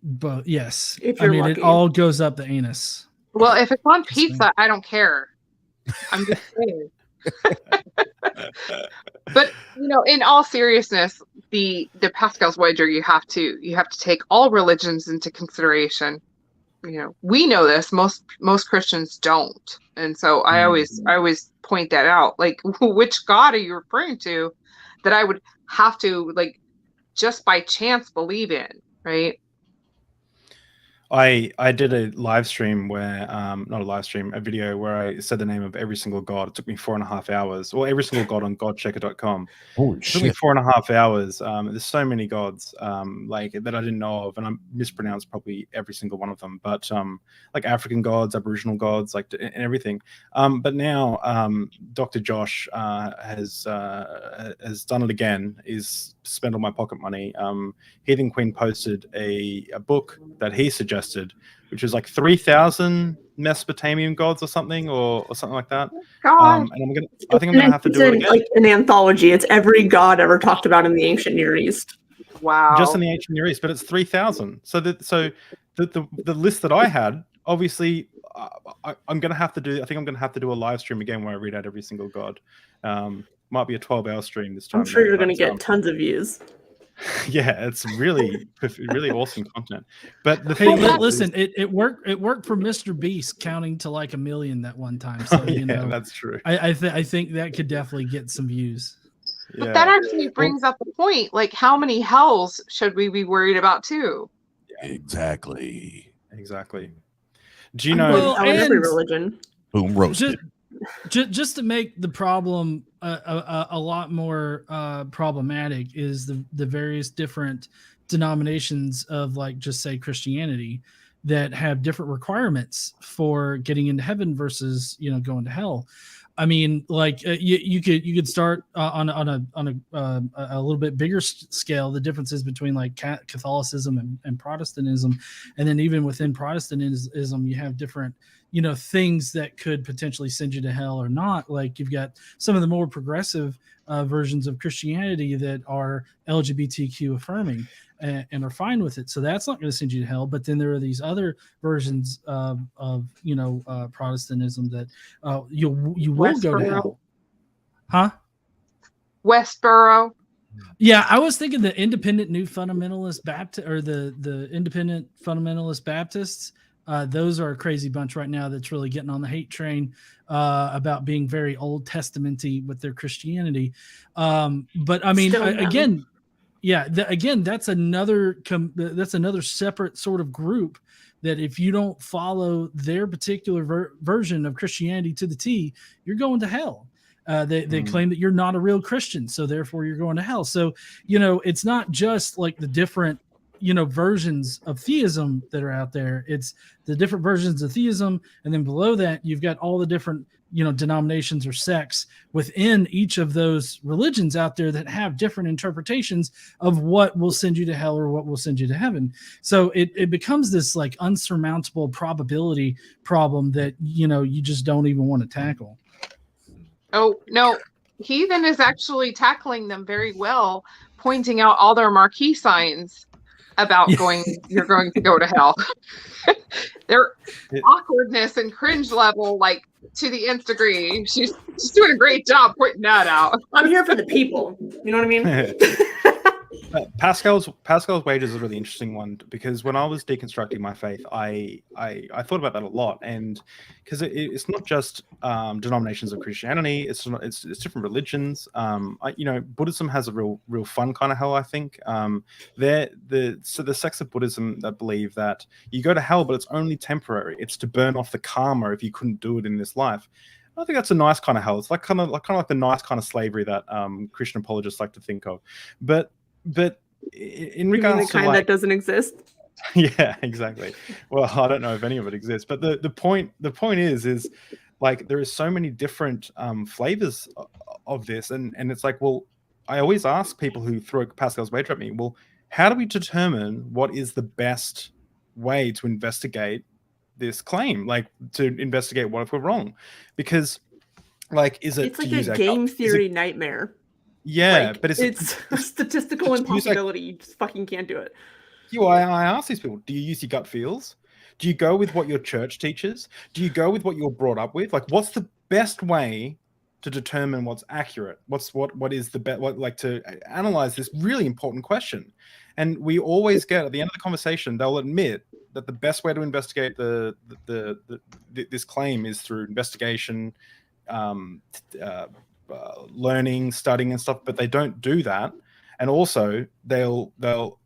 But yes, If I you're mean, lucky. it all goes up the anus. Well, if it's on Just saying. pizza, I don't care. I'm just saying. But in all seriousness, the Pascal's wager, you have to take all religions into consideration. We know this. Most Christians don't, and so I always point that out. Like, which God are you referring to that I would have to just by chance believe in, right? I did a live stream where not a live stream, a video where I said the name of every single god. It took me 4.5 hours, or every single god on godchecker.com. Holy It took me shit. 4.5 hours. There's so many gods that I didn't know of, and I mispronounced probably every single one of them. But like African gods, Aboriginal gods, and everything. But now Dr. Josh has done it again. Is spent all my pocket money. Heathen Queen posted a book that he suggested, which is like 3,000 Mesopotamian gods or something, or something like that. God. And I think I'm gonna have to do it again. Like an anthology. It's every god ever talked about in the ancient Near East. Wow. Just in the ancient Near East, but it's 3,000. So the list that I had, obviously, I'm gonna have to do. I think I'm gonna have to do a live stream again where I read out every single god. Might be a 12-hour stream this time. I'm sure you're going to get tons of views. Yeah, it's really awesome content. But the Hey, thing is, listen, it worked. It worked for Mr. Beast counting to like 1 million that one time. So yeah, that's true. I think that could definitely get some views. But that actually brings up the point. Like, how many hells should we be worried about too? Exactly. Do you know? Well, every religion. Boom, roasted. Just to make the problem a lot more problematic is the various different denominations of, like, just say Christianity, that have different requirements for getting into heaven versus going to hell. I mean, like you could start on a little bit bigger scale, the differences between like Catholicism and Protestantism, and then even within Protestantism you have different things that could potentially send you to hell or not. Like, you've got some of the more progressive versions of Christianity that are LGBTQ affirming and are fine with it, so that's not going to send you to hell. But then there are these other versions of Protestantism that you will go to hell. Huh? Westboro. Yeah, I was thinking the Independent New Fundamentalist Baptist, or the Independent Fundamentalist Baptists. Those are a crazy bunch right now that's really getting on the hate train about being very Old Testament-y with their Christianity. But I mean, again, yeah, that's another separate sort of group that if you don't follow their particular version of Christianity to the T, you're going to hell. They claim that you're not a real Christian, so therefore you're going to hell. So, it's not just like the different versions of theism that are out there. It's the different versions of theism, and then below that you've got all the different denominations or sects within each of those religions out there that have different interpretations of what will send you to hell or what will send you to heaven. So it becomes this like unsurmountable probability problem that you just don't even want to tackle. Oh no, Heathen is actually tackling them very well, pointing out all their marquee signs about you're going to go to hell. Their awkwardness and cringe level, like, to the nth degree. She's doing a great job pointing that out. I'm here for the people. You know what I mean? Pascal's wager is a really interesting one, because when I was deconstructing my faith, I thought about that a lot, and because it's not just denominations of Christianity, it's different religions. Buddhism has a real fun kind of hell, I think. The sects of Buddhism that believe that you go to hell, but it's only temporary. It's to burn off the karma if you couldn't do it in this life. I think that's a nice kind of hell. It's like kind of like the nice kind of slavery that Christian apologists like to think of, but in regards the kind to that doesn't exist. Yeah, exactly. Well, I don't know if any of it exists, but the point is like there is so many different flavors of this, and it's like, well, I always ask people who throw Pascal's wager at me, well, how do we determine what is the best way to investigate this claim, like to investigate what if we're wrong? Because, like, is it it's like a game theory nightmare. Yeah, like, but it's a statistical impossibility. You just fucking can't do it. I ask these people, do you use your gut feels? Do you go with what your church teaches? Do you go with what you're brought up with? Like, what's the best way to determine what's accurate? What is the best, like, to analyze this really important question? And we always get, at the end of the conversation, they'll admit that the best way to investigate this claim is through investigation, learning, studying and stuff, but they don't do that. And also they'll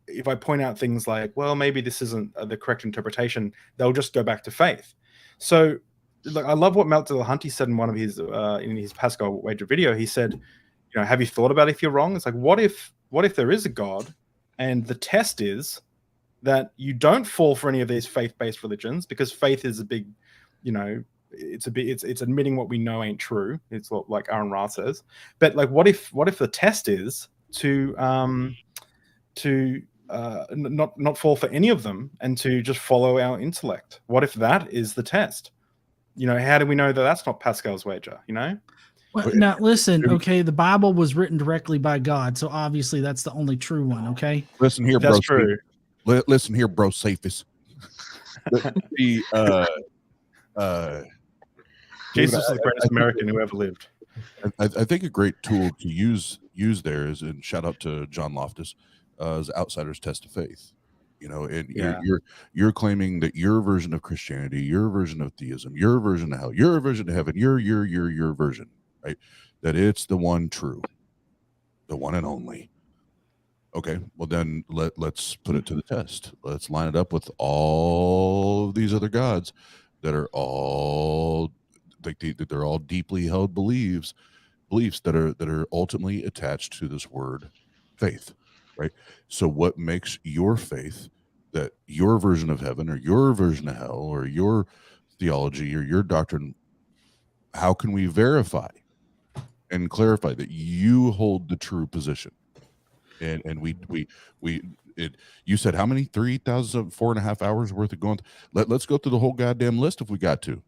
if I point out things like, well, maybe this isn't the correct interpretation, they'll just go back to faith. So look, I love what Meltzer Hunty said in one of his in his Pascal Wager video. He said, you know, have you thought about if you're wrong? It's like, what if there is a God and the test is that you don't fall for any of these faith-based religions, because faith is a big, you know, it's admitting what we know ain't true. It's what, like Aaron Ra says. But like, what if the test is to not fall for any of them and to just follow our intellect? What if that is the test? You know, how do we know that that's not Pascal's wager? You know. Well, now listen, okay, the Bible was written directly by God, so obviously that's the only true one. Okay. Listen here, that's bro. True. Listen here, bro. Safest. Jesus is the greatest American who ever lived. I think a great tool to use there is, and shout out to John Loftus, is Outsider's Test of Faith. You know, and you're claiming that your version of Christianity, your version of theism, your version of hell, your version of heaven, your version, right? That it's the one true, the one and only. Okay, well then let's put it to the test. Let's line it up with all of these other gods that are all they're all deeply held beliefs that are ultimately attached to this word faith, right? So what makes your faith, that your version of heaven or your version of hell or your theology or your doctrine, how can we verify and clarify that you hold the true position? And you said how many? 3,000, 4.5 hours worth of going. Let's go through the whole goddamn list if we got to.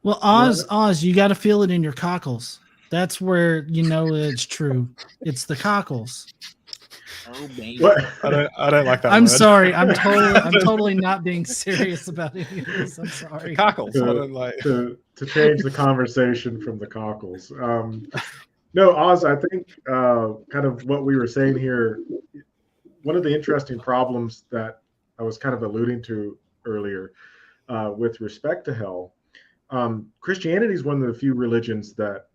Well, Oz, you got to feel it in your cockles. That's where you know it's true. It's the cockles. Oh, baby. I don't like that. I'm word. Sorry. I'm totally not being serious about any of this. I'm sorry. The cockles. To change the conversation from the cockles. No, Oz, I think kind of what we were saying here, one of the interesting problems that I was kind of alluding to earlier with respect to hell, Christianity is one of the few religions that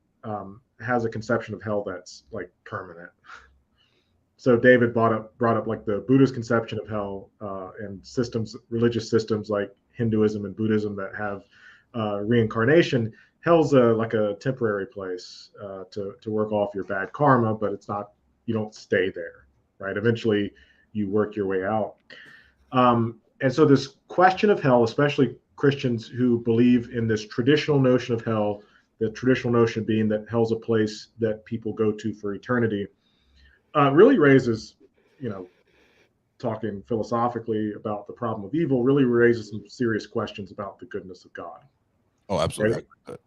has a conception of hell that's like permanent. So David brought up like the Buddhist conception of hell and religious systems like Hinduism and Buddhism that have reincarnation. Hell's like a temporary place to work off your bad karma, but it's not, you don't stay there, right? Eventually you work your way out. And so this question of hell, especially Christians who believe in this traditional notion of hell, the traditional notion being that hell's a place that people go to for eternity, really raises, you know, talking philosophically about the problem of evil, really raises some serious questions about the goodness of God. Oh, absolutely. Right?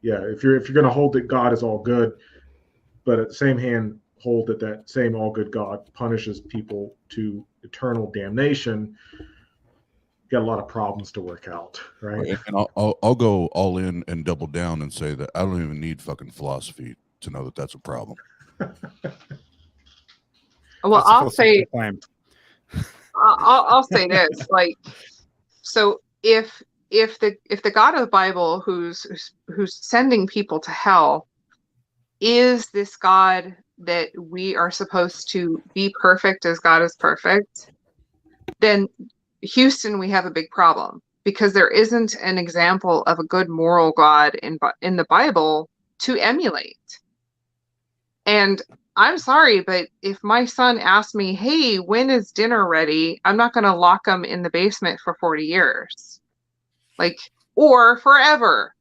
Yeah. If you're going to hold that God is all good, but at the same hand hold that same all good God punishes people to eternal damnation, you got a lot of problems to work out, right? And I'll go all in and double down and say that I don't even need fucking philosophy to know that that's a problem. Well, I'll say this, like, so if the God of the Bible who's sending people to hell is this God that we are supposed to be perfect as God is perfect, then Houston, we have a big problem, because there isn't an example of a good moral God in the Bible to emulate. And I'm sorry, but if my son asks me, hey, when is dinner ready? I'm not going to lock him in the basement for 40 years. Like, or forever.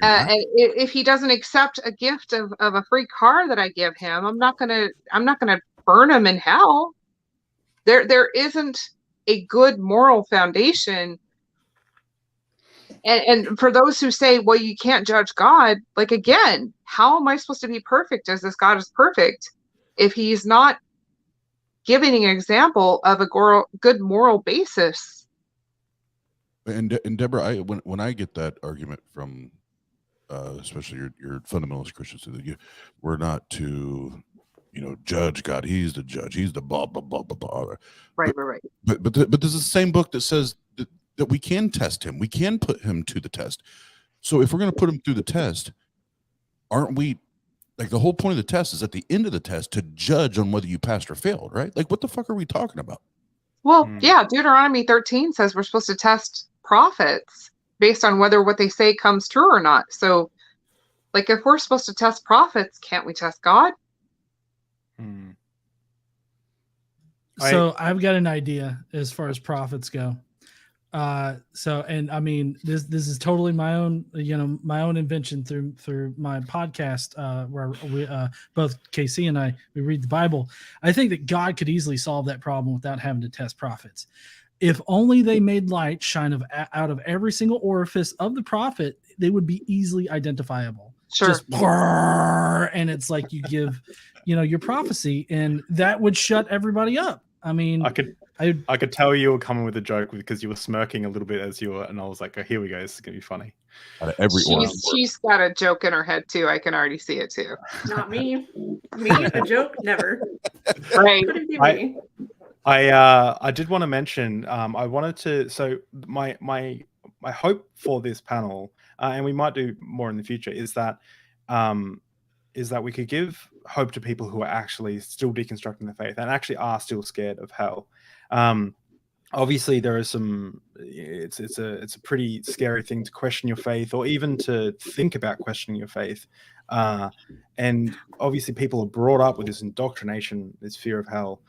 And if he doesn't accept a gift of a free car that I give him, I'm not gonna burn him in hell. There isn't a good moral foundation. And for those who say, well, you can't judge God, like, again, how am I supposed to be perfect as this God is perfect if he's not giving an example of a good moral basis. And Deborah, when I get that argument from especially your fundamentalist Christians, we're not to judge God. He's the judge. He's the blah blah blah blah blah. Right. But there's the same book that says that we can test him. We can put him to the test. So if we're going to put him through the test, aren't we? Like, the whole point of the test is at the end of the test to judge on whether you passed or failed, right? Like, what the fuck are we talking about? Well, yeah, Deuteronomy 13 says we're supposed to test prophets based on whether what they say comes true or not. So, like, if we're supposed to test prophets, can't we test God? So I've got an idea as far as prophets go. And I mean, this is totally my own, my own invention through my podcast, where we, both KC and I, we read the Bible. I think that God could easily solve that problem without having to test prophets. If only they made light shine out of every single orifice of the prophet, they would be easily identifiable. Sure. Just and it's like you give, your prophecy, and that would shut everybody up. I mean, I could tell you were coming with a joke because you were smirking a little bit as you were, and I was like, oh, here we go. This is going to be funny. She's got a joke in her head too. I can already see it too. Not me. A joke? Never. Right. Couldn't be me. I did want to mention, I wanted to, so my hope for this panel, and we might do more in the future, is that we could give hope to people who are actually still deconstructing the faith and actually are still scared of hell. Obviously there are some, it's a pretty scary thing to question your faith, or even to think about questioning your faith. And obviously people are brought up with this indoctrination, this fear of hell.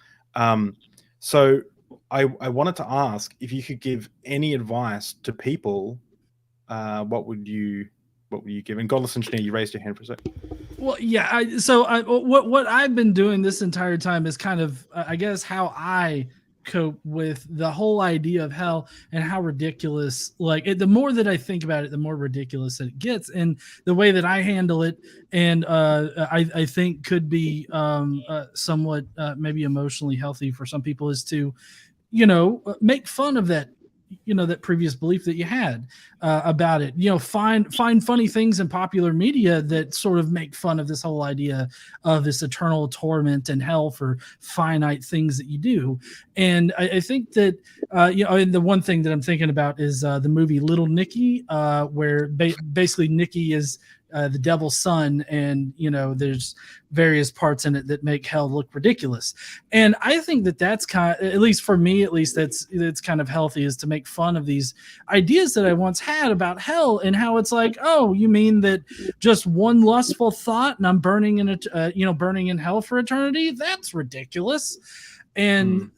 So I wanted to ask if you could give any advice to people, what would you give? And Godless Engineer, you raised your hand for a second. Well, yeah. What I've been doing this entire time is kind of, I guess, how I cope with the whole idea of hell and how ridiculous, the more that I think about it, the more ridiculous it gets. And the way that I handle it, and I think could be somewhat maybe emotionally healthy for some people, is to, make fun of that, that previous belief that you had about it. Find funny things in popular media that sort of make fun of this whole idea of this eternal torment and hell for finite things that you do. And I think that and the one thing that I'm thinking about is the movie Little Nicky, where basically Nicky is the devil's son, and there's various parts in it that make hell look ridiculous. And I think that that's kind of, at least for me, that's kind of healthy, is to make fun of these ideas that I once had about hell, and how it's like, oh, you mean that just one lustful thought and I'm burning in hell for eternity? That's ridiculous. And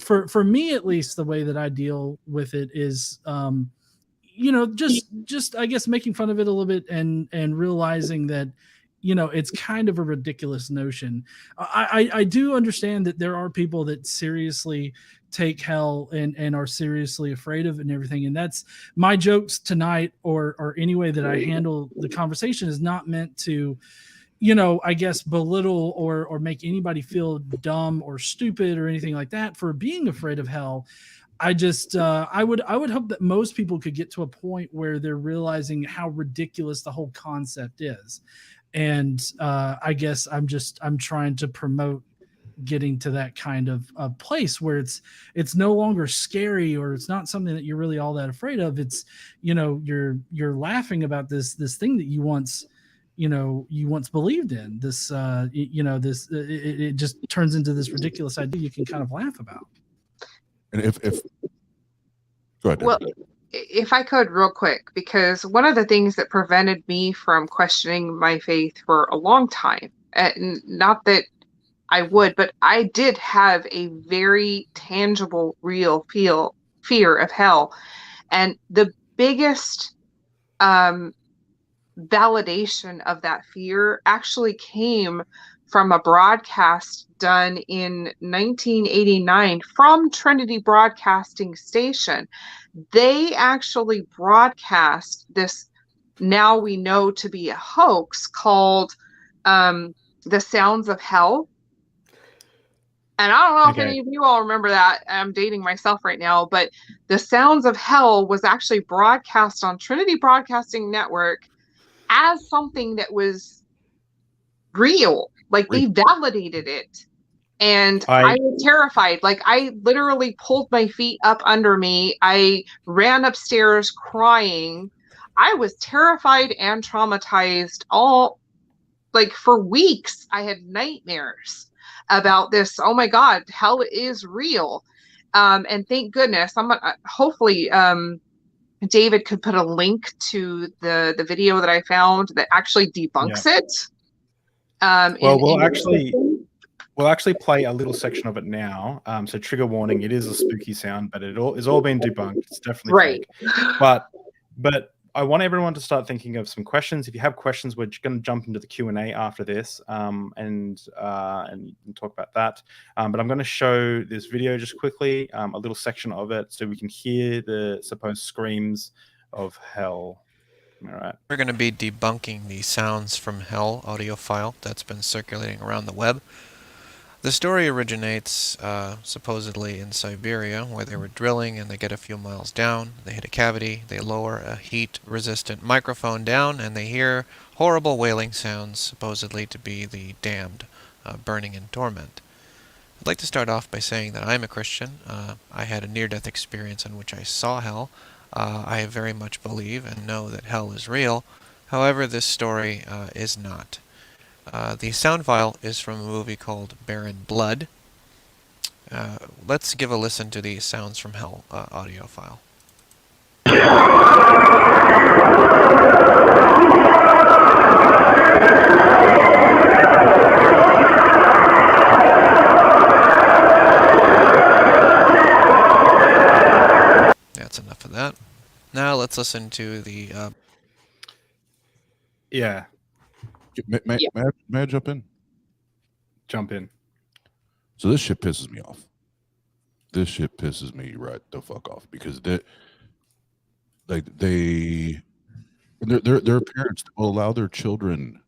for me, at least, the way that I deal with it is just I guess making fun of it a little bit, and realizing that it's kind of a ridiculous notion. I do understand that there are people that seriously take hell and are seriously afraid of it and everything, and that's my jokes tonight, or any way that I handle the conversation, is not meant to I guess belittle or make anybody feel dumb or stupid or anything like that for being afraid of hell. I just I would hope that most people could get to a point where they're realizing how ridiculous the whole concept is. And I guess I'm trying to promote getting to that kind of place where it's no longer scary, or it's not something that you're really all that afraid of. It's you're laughing about this thing that you once believed in. This it just turns into this ridiculous idea you can kind of laugh about. And if go ahead. Well, if I could, real quick, because one of the things that prevented me from questioning my faith for a long time, and not that I would, but I did have a very tangible, real fear of hell. And the biggest validation of that fear actually came from a broadcast done in 1989 from Trinity Broadcasting Station. They actually broadcast this, now we know to be a hoax, called The Sounds of Hell. And I don't know if Okay. any of you all remember that. I'm dating myself right now, but the Sounds of Hell was actually broadcast on Trinity Broadcasting Network as something that was real. Like they validated it. And I was terrified. Like I literally pulled my feet up under me. I ran upstairs crying. I was terrified and traumatized all like for weeks. I had nightmares about this. Oh my God, hell is real. And thank goodness, I'm hopefully David could put a link to the video that I found that actually debunks it. Well, we'll actually play a little section of it now. So trigger warning, it is a spooky sound, but it's all been debunked. It's definitely fake. But I want everyone to start thinking of some questions. If you have questions, we're going to jump into the Q&A after this and talk about that. But I'm going to show this video just quickly, a little section of it, so we can hear the supposed screams of hell. All right. We're going to be debunking the Sounds from Hell audio file that's been circulating around the web. The story originates supposedly in Siberia, where they were drilling and they get a few miles down, they hit a cavity, they lower a heat-resistant microphone down, and they hear horrible wailing sounds, supposedly to be the damned, burning in torment. I'd like to start off by saying that I'm a Christian. I had a near-death experience in which I saw hell. I very much believe and know that hell is real. However, this story is not. The sound file is from a movie called Barren Blood. Let's give a listen to the Sounds from Hell audio file. That's enough of that. Now let's listen to the... Yeah. May I jump in? Jump in. So this shit pisses me off. This shit pisses me right the fuck off because their parents will allow their children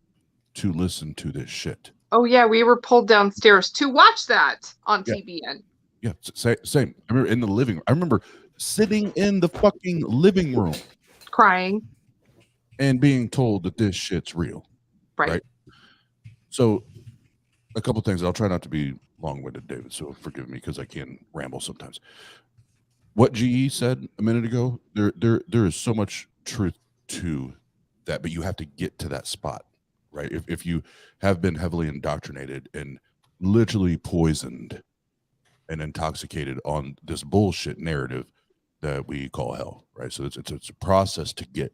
to listen to this shit. Oh yeah, we were pulled downstairs to watch that on TBN. Yeah, same. I remember in the living room. I remember sitting in the fucking living room, crying, and being told that this shit's real. Right. So a couple things. I'll try not to be long-winded, David, so forgive me because I can ramble sometimes. What GE said a minute ago, there is so much truth to that, but you have to get to that spot, right? If you have been heavily indoctrinated and literally poisoned and intoxicated on this bullshit narrative that we call hell, right? So it's a process to get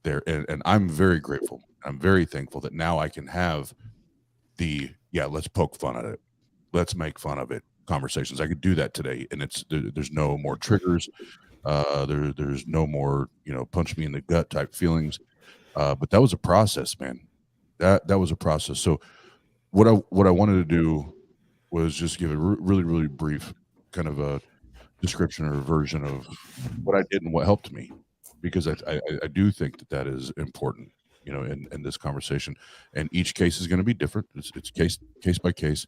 there, and I'm very grateful. I'm very thankful that now I can have the let's poke fun at it, let's make fun of it conversations. I could do that today, and there's no more triggers, there's no more punch me in the gut type feelings, but that was a process, man. That was a process. So what I wanted to do was just give a really brief kind of a description or a version of what I did and what helped me, because I do think that is important, in this conversation. And each case is going to be different. It's case by case.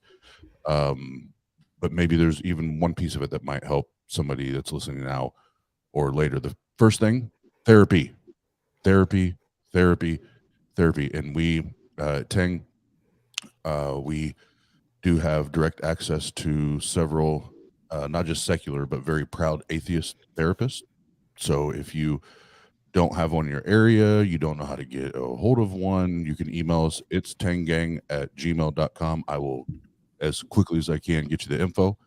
But maybe there's even one piece of it that might help somebody that's listening now or later. The first thing, therapy. And we, Teng, we do have direct access to several, not just secular, but very proud atheist therapists. So if you don't have one in your area, you don't know how to get a hold of one, you can email us. It's tengang@gmail.com. I will, as quickly as I can, get you the info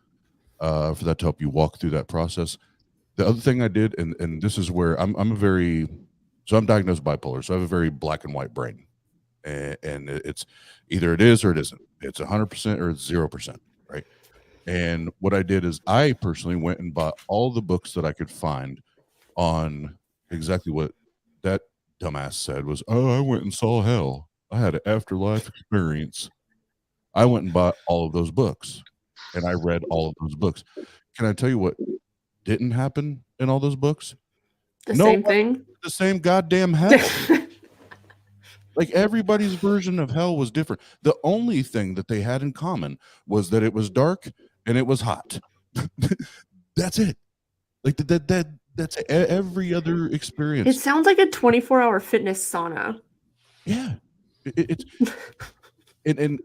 for that to help you walk through that process. The other thing I did, and this is where I'm diagnosed bipolar, so I have a very black and white brain, and it's either it is or it isn't. It's 100% or it's 0%, right? And what I did is I personally went and bought all the books that I could find on exactly what that dumbass said was, I went and saw hell. I had an afterlife experience. I went and bought all of those books, and I read all of those books. Can I tell you what didn't happen in all those books? Same thing. The same goddamn hell. Like everybody's version of hell was different. The only thing that they had in common was that it was dark and it was hot. That's it. Like that's every other experience. It sounds like a 24-hour fitness sauna. Yeah, it's and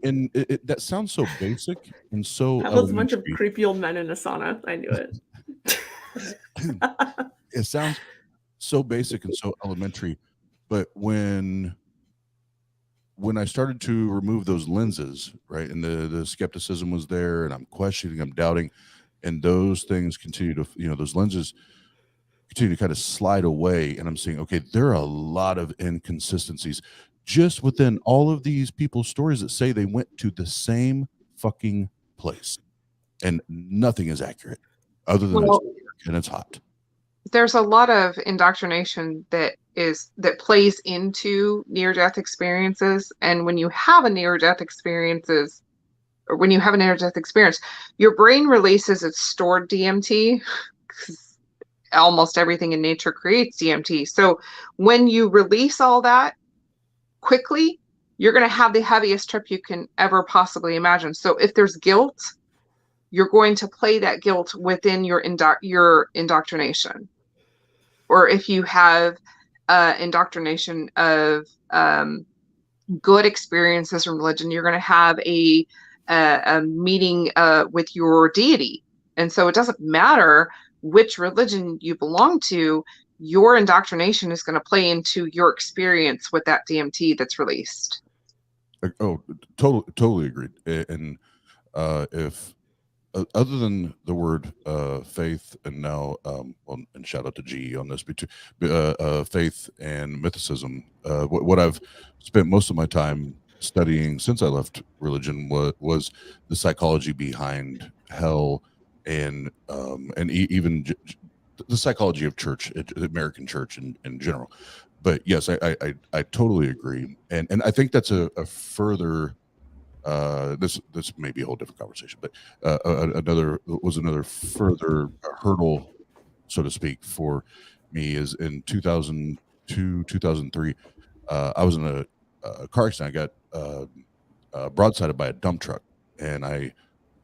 that sounds so basic and so That was a bunch of elementary. creepy old men in a sauna. I knew it. It sounds so basic and so elementary, but when I started to remove those lenses, right, and the skepticism was there, and I'm questioning, I'm doubting, and those things continue to, those lenses continue to kind of slide away, and I'm seeing, okay, there are a lot of inconsistencies just within all of these people's stories that say they went to the same fucking place, and nothing is accurate other than it's dark and it's hot. There's a lot of indoctrination that plays into near-death experiences, and when you have a near-death experience, your brain releases its stored DMT, because almost everything in nature creates DMT. So when you release all that quickly, you're going to have the heaviest trip you can ever possibly imagine. So if there's guilt, you're going to play that guilt within your indoctrination. Or if you have indoctrination of good experiences from religion, you're going to have a meeting with your deity. And so it doesn't matter which religion you belong to, your indoctrination is going to play into your experience with that DMT that's released. Oh, totally agreed. And if other than the word faith, and now and shout out to G on this, faith and mythicism, what I've spent most of my time studying since I left religion was the psychology behind hell, and even the psychology of church, the American church in general. But yes, I totally agree, and I think that's a further. This may be a whole different conversation, but another further hurdle, so to speak, for me is in 2002, 2003. I was in a car accident. I got broadsided by a dump truck, and I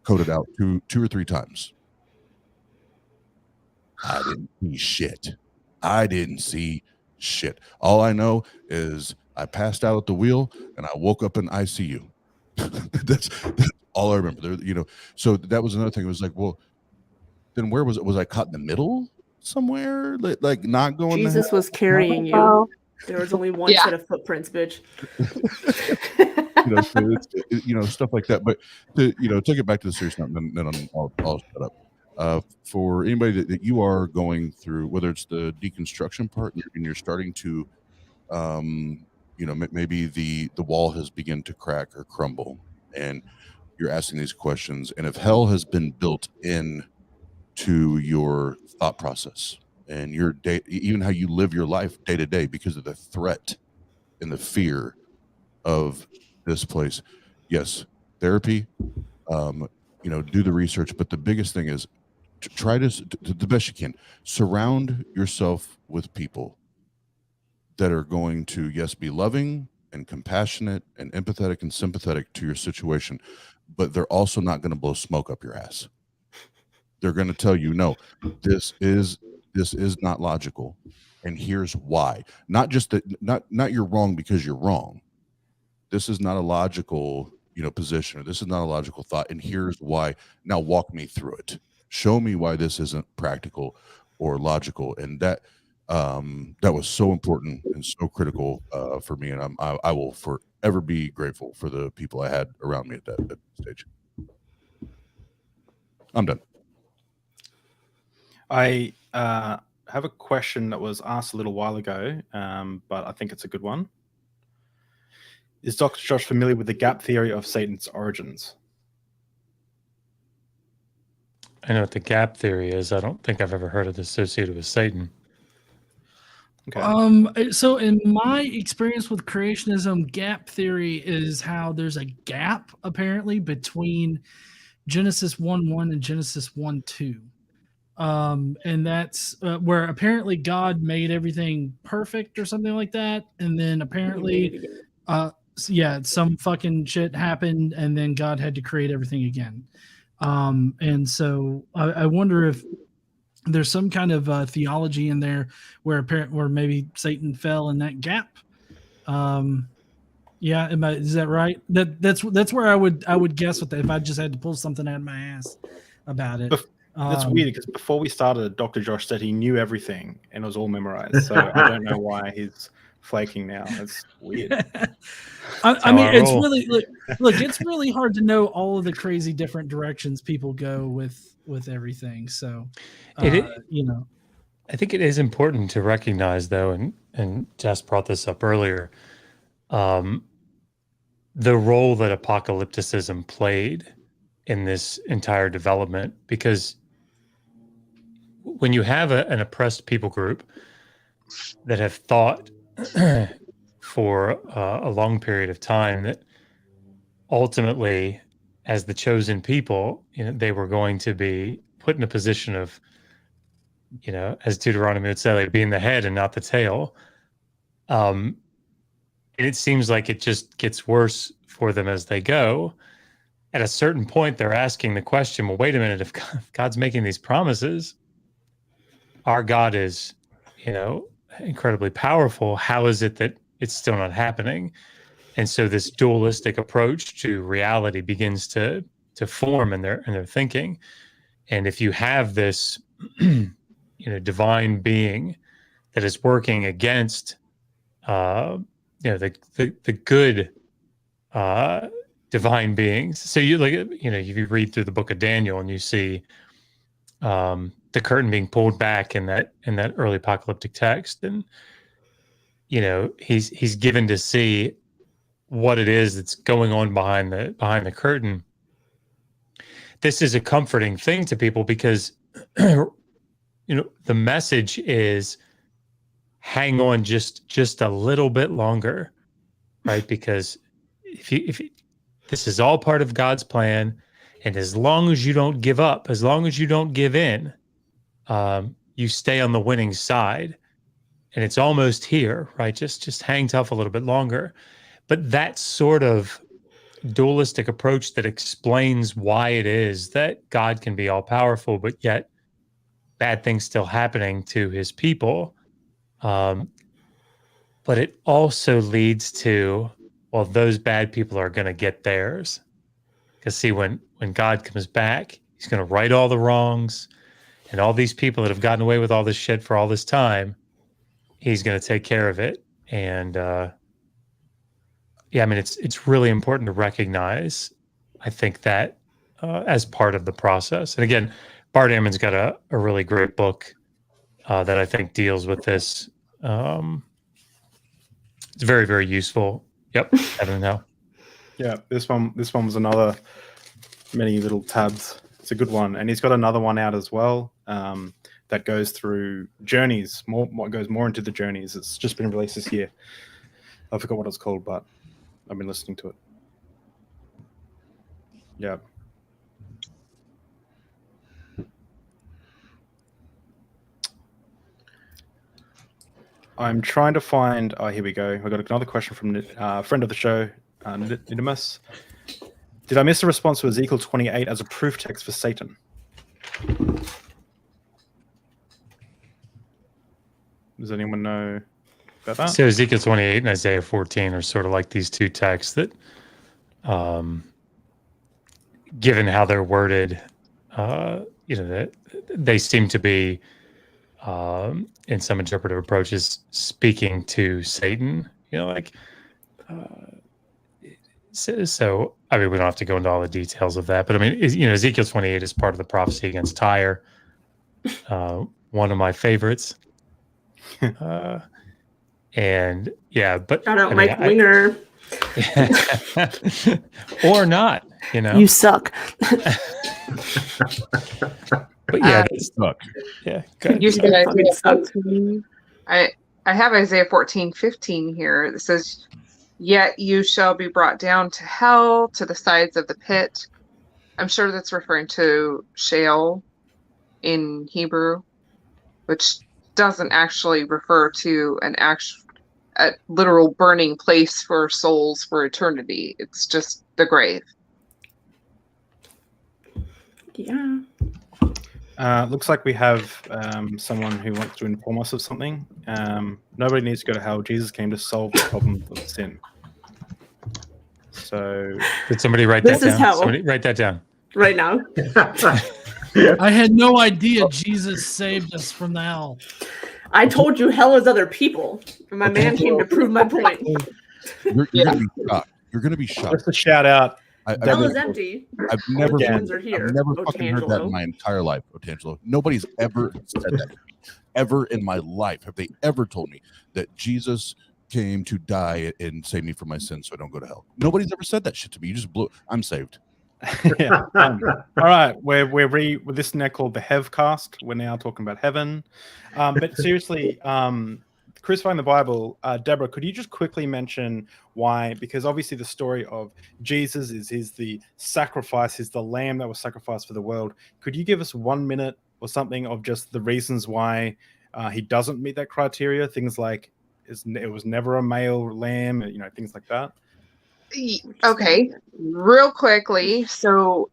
coded out two or three times. I didn't see shit. All I know is I passed out at the wheel, and I woke up in ICU. that's all I remember. So that was another thing. It was like, well, then where was it? Was I caught in the middle somewhere? Like not going. Jesus was carrying you. There was only one set of footprints, bitch. Stuff like that. But to take it back to the serious note, and then I'll shut up. For anybody that you are going through, whether it's the deconstruction part and you're starting to maybe the wall has begun to crack or crumble, and you're asking these questions, and if hell has been built in to your thought process and your day, even how you live your life day to day, because of the threat and the fear of this place, yes, therapy, do the research, but the biggest thing is to try to the best you can surround yourself with people that are going to, yes, be loving and compassionate and empathetic and sympathetic to your situation, but they're also not going to blow smoke up your ass. They're going to tell you, no, this is not logical, and here's why. Not just that, not you're wrong because you're wrong. This is not a logical, position, or this is not a logical thought, and here's why. Now walk me through it. Show me why this isn't practical or logical, and that was so important and so critical for me, and I will forever be grateful for the people I had around me at that stage. I'm done. I have a question that was asked a little while ago, but I think it's a good one. Is Dr. Josh familiar with the gap theory of Satan's origins? I know what the gap theory is. I don't think I've ever heard it associated with Satan. Okay. So in my experience with creationism, gap theory is how there's a gap apparently between Genesis 1:1 and Genesis 1:2. And that's where apparently God made everything perfect or something like that. And then apparently, some fucking shit happened, and then God had to create everything again. And so I wonder if there's some kind of theology in there where maybe Satan fell in that gap. Yeah, is that right? That's where I would guess with that if I just had to pull something out of my ass about it. That's weird because before we started, Dr. Josh said he knew everything and it was all memorized. So I don't know why he's flaking now. That's weird. I mean, it's really look, it's really hard to know all of the crazy different directions people go with everything. So, you know, I think it is important to recognize, though, and Jess brought this up earlier, the role that apocalypticism played in this entire development, because when you have an oppressed people group that have thought for a long period of time that ultimately, as the chosen people, you know, they were going to be put in a position of, you know, as Deuteronomy would say, like being the head and not the tail. And it seems like it just gets worse for them as they go. At a certain point, they're asking the question, well, wait a minute, if God's making these promises, our God is, you know, incredibly powerful. How is it that it's still not happening? And so this dualistic approach to reality begins to form in their thinking. And if you have this, you know, divine being that is working against, you know, the good divine beings. So you like, you know, you read through the book of Daniel and you see the curtain being pulled back in that early apocalyptic text, and you know, he's given to see what it is that's going on behind the curtain. This is a comforting thing to people because you know, the message is hang on just a little bit longer, right? Because if this is all part of God's plan, and as long as you don't give up, as long as you don't give in, you stay on the winning side, and it's almost here, right? Just hang tough a little bit longer. But that sort of dualistic approach that explains why it is that God can be all powerful, but yet bad things still happening to his people. But it also leads to, well, those bad people are going to get theirs. Because see, when God comes back, he's going to right all the wrongs, and all these people that have gotten away with all this shit for all this time, he's going to take care of it. And yeah, I mean, it's really important to recognize, I think, that as part of the process. And again, Bart Ehrman's got a really great book that I think deals with this. It's very, very useful. Yep, I don't know. Yeah, this one was another many little tabs. It's a good one, and he's got another one out as well that goes through journeys. Goes more into the journeys. It's just been released this year. I forgot what it's called, but I've been listening to it. Yeah. I'm trying to find. Oh, here we go. I got another question from a friend of the show, Nidimus. Did I miss a response to Ezekiel 28 as a proof text for Satan? Does anyone know about that? So Ezekiel 28 and Isaiah 14 are sort of like these two texts that, given how they're worded, you know, that they seem to be, in some interpretive approaches, speaking to Satan. You know, like, so I mean, we don't have to go into all the details of that, but I mean, you know, Ezekiel 28 is part of the prophecy against Tyre, one of my favorites. And yeah, but shout out Mike Winger. Or not, you know. You suck. But yeah, that's suck. Yeah, good. You said Isaiah 14. I have Isaiah 14:15 here. It says, "Yet you shall be brought down to hell, to the sides of the pit." I'm sure that's referring to Sheol in Hebrew, which doesn't actually refer to a literal burning place for souls for eternity. It's just the grave. Yeah. Looks like we have someone who wants to inform us of something. Nobody needs to go to hell. Jesus came to solve the problem of sin. So, did somebody write This that is down? hell. Somebody write that down. Right now. I had no idea Jesus saved us from the hell. I told you hell is other people. And my man came to prove my point. You're gonna be shocked. You're gonna be shocked. just a shout out. Hell is empty. I've never, Demons are here. I've never fucking heard that Otangelo. in my entire life, Otangelo. Nobody's ever said that to me. Ever in my life have they ever told me that Jesus came to die and save me from my sins so I don't go to hell? Nobody's ever said that shit to me. You just blew. I'm saved. Yeah. All right, we're this is now called the HELLCAST. We're now talking about heaven. But seriously, crucifying the Bible, Deborah, could you just quickly mention why? Because obviously the story of Jesus is the sacrifice, is the lamb that was sacrificed for the world. Could you give us 1 minute or something of just the reasons why he doesn't meet that criteria? Things like it was never a male lamb, things like that. Okay, real quickly. So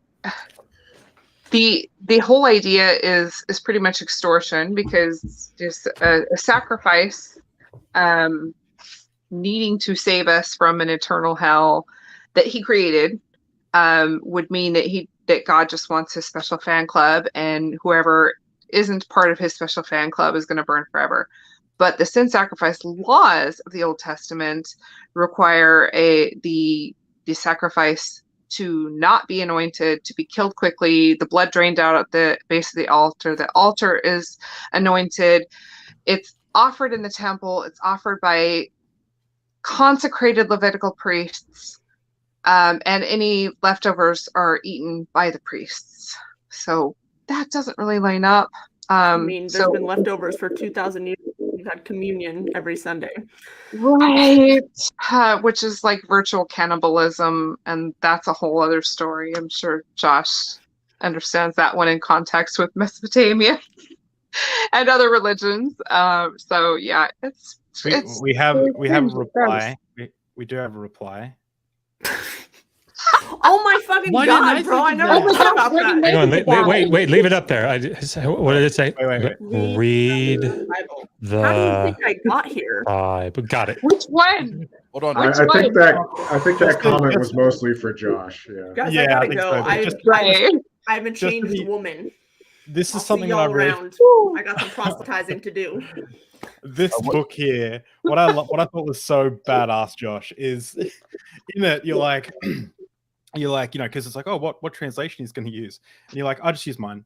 the whole idea is pretty much extortion, because just a sacrifice needing to save us from an eternal hell that he created would mean that God just wants his special fan club, and whoever isn't part of his special fan club is going to burn forever. But the sin sacrifice laws of the Old Testament require the sacrifice to not be anointed, to be killed quickly, the blood drained out at the base of the altar. The altar is anointed. It's offered in the temple. It's offered by consecrated Levitical priests, and any leftovers are eaten by the priests. So that doesn't really line up. I mean, there's been leftovers for 2,000 years. We've had communion every Sunday. Right. Which is like virtual cannibalism, and that's a whole other story. I'm sure Josh understands that one in context with Mesopotamia and other religions. So yeah, We have a reply. We do have a reply. Oh my fucking Why god, didn't I bro! I think never of that? thought about that. Hang on, wait, leave it up there. What did it say? Wait. Read Bible. the How do you think I got here? Bible. Got it. Which one? Hold on. Which I one? think that comment was mostly for Josh. Yeah. Guys, Yeah, I I gotta think go. so. I'm a Just to changed be- woman. This I'll is see something that y'all I read. around. I got some proselytizing to do. This book here, what I thought was so badass, Josh, is in it you're like, because it's like, oh, what translation he's going to use, and you're like, I just use mine.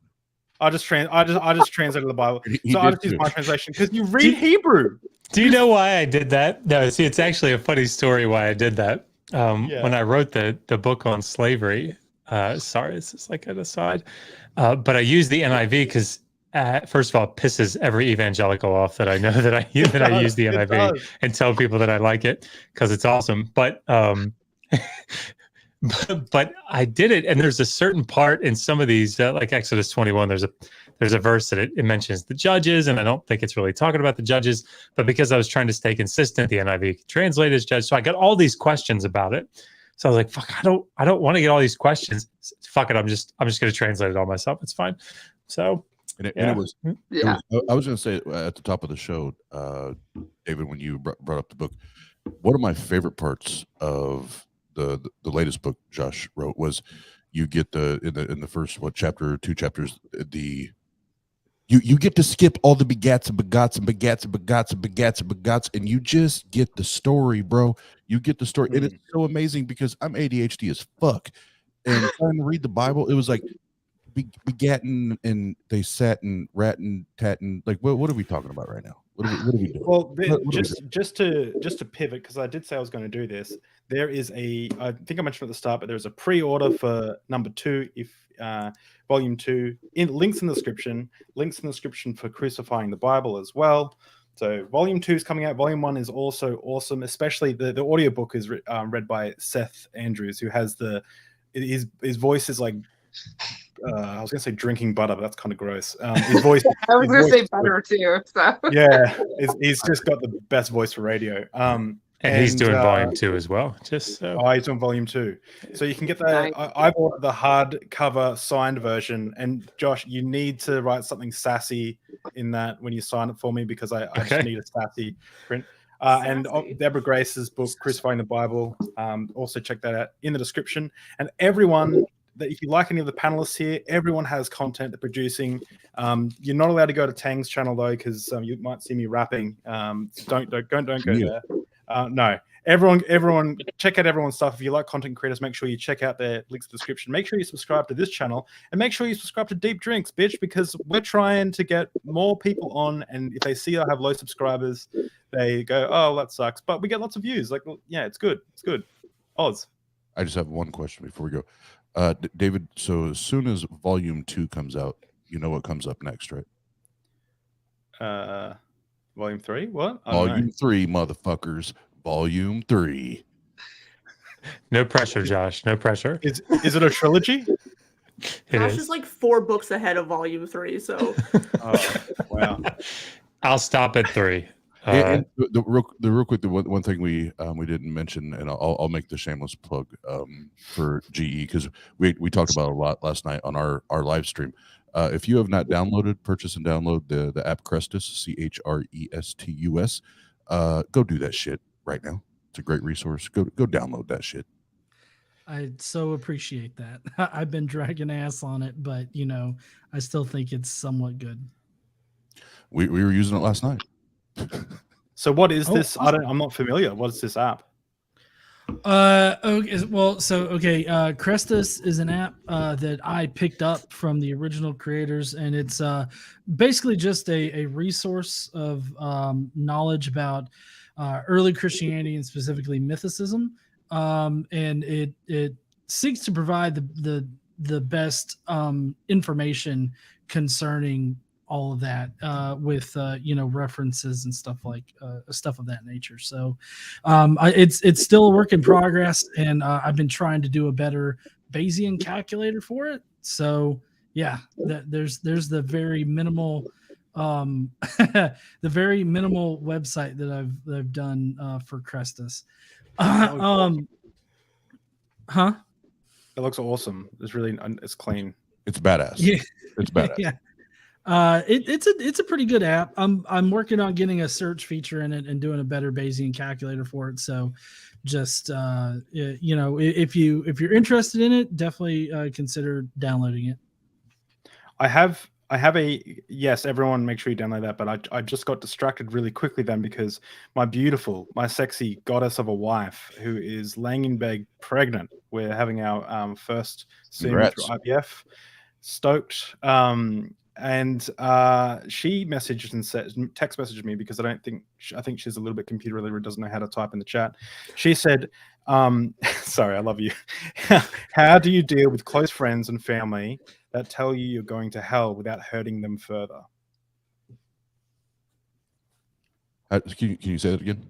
I just translated the Bible, so I just use my translation because you read Hebrew. Do you know why I did that? No, see, it's actually a funny story why I did that. When I wrote the book on slavery, sorry, this is like an aside, but I used the NIV because first of all, it pisses every evangelical off that I know that I use the NIV and tell people that I like it because it's awesome. But but I did it, and there's a certain part in some of these, like Exodus 21. There's a verse that it mentions the judges, and I don't think it's really talking about the judges. But because I was trying to stay consistent, the NIV translated as judge, so I got all these questions about it. So I was like, "Fuck, I don't want to get all these questions. Fuck it, I'm just going to translate it all myself. It's fine." So. And it was, I was going to say at the top of the show, David, when you brought up the book, one of my favorite parts of the latest book Josh wrote was you get in the first two chapters, you get to skip all the begats and begots and begats and begots and begats and begots, and you just get the story, bro. You get the story, and it's so amazing because I'm ADHD as fuck, and trying to read the Bible, it was like begatting, and they sat and ratting, tatting. Like, what are we talking about right now? What are we doing? Well, just to pivot, because I did say I was going to do this. There is I think I mentioned at the start, but there's a pre-order for number 2, if volume 2. Links in the description. Links in the description for Crucifying the Bible as well. So volume 2 is coming out. Volume 1 is also awesome, especially the audiobook is read by Seth Andrews, who has his voice is like. I was gonna say drinking butter, but that's kind of gross. His voice. I was gonna say butter too. So yeah, he's just got the best voice for radio. And he's doing volume 2 as well. Just so. Oh, he's on volume 2. So you can get that. I bought the hardcover signed version. And Josh, you need to write something sassy in that when you sign it for me, because I just need a sassy print. And Deborah Grace's book, Crucifying the Bible. Also check that out in the description. And everyone, that if you like any of the panelists here, everyone has content they're producing. You're not allowed to go to Tang's channel though, because you might see me rapping. Don't go there. No, everyone, check out everyone's stuff. If you like content creators, make sure you check out their links in the description. Make sure you subscribe to this channel, and make sure you subscribe to Deep Drinks, bitch, because we're trying to get more people on. And if they see I have low subscribers, they go, "Oh, that sucks," but we get lots of views. Like, yeah, it's good. It's good. Oz. I just have one question before we go. David, so as soon as volume 2 comes out, you know what comes up next, right? Volume 3? What? Volume 3, motherfuckers. Volume 3. No pressure, Josh. No pressure. Is it a trilogy? Josh is like 4 books ahead of volume 3, so. Oh, wow. I'll stop at 3. And the real quick, the one thing we didn't mention, and I'll make the shameless plug for GE, because we talked about it a lot last night on our live stream. If you have not purchase and download the app Chrestus, Chrestus, go do that shit right now. It's a great resource. Go download that shit. I so appreciate that. I've been dragging ass on it, but I still think it's somewhat good. We were using it last night. So what is this? I'm not familiar. What is this app? Okay, well, Chrestus is an app that I picked up from the original creators, and it's basically just a resource of knowledge about early Christianity and specifically mythicism, and it seeks to provide the best information concerning all of that with references and stuff of that nature. So it's still a work in progress, and I've been trying to do a better Bayesian calculator for it. So yeah, there's the very minimal the very minimal website that I've done for Chrestus. It looks awesome. It's clean. It's badass. Yeah. It's badass. Yeah. It's a pretty good app. I'm working on getting a search feature in it and doing a better Bayesian calculator for it. So just if you're interested in it, definitely consider downloading it. I have yes, everyone make sure you download that, but I just got distracted really quickly then, because my sexy goddess of a wife who is laying in bed pregnant. We're having our first semen through IVF. Stoked. And she messaged and text messaged me, because I think she's a little bit computer illiterate, doesn't know how to type in the chat. She said, sorry, I love you. How do you deal with close friends and family that tell you you're going to hell without hurting them further? Can you say that again?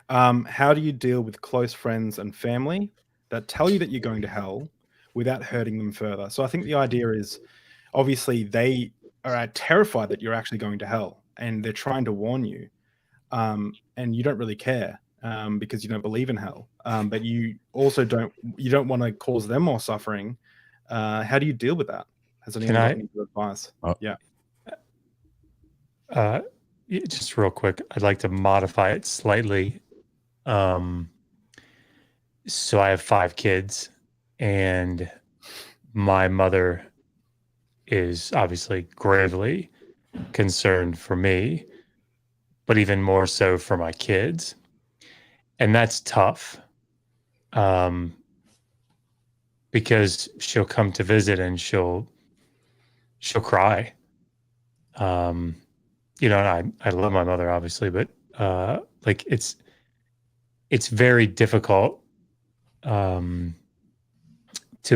How do you deal with close friends and family that tell you that you're going to hell without hurting them further? So I think the idea is, obviously, they are terrified that you're actually going to hell, and they're trying to warn you, and you don't really care because you don't believe in hell, but you also don't want to cause them more suffering. How do you deal with that? Has anyone got any advice? Yeah. Just real quick, I'd like to modify it slightly. So I have 5 kids, and my mother is obviously gravely concerned for me, but even more so for my kids. And that's tough, because she'll come to visit and she'll cry. And I love my mother, obviously, but it's very difficult to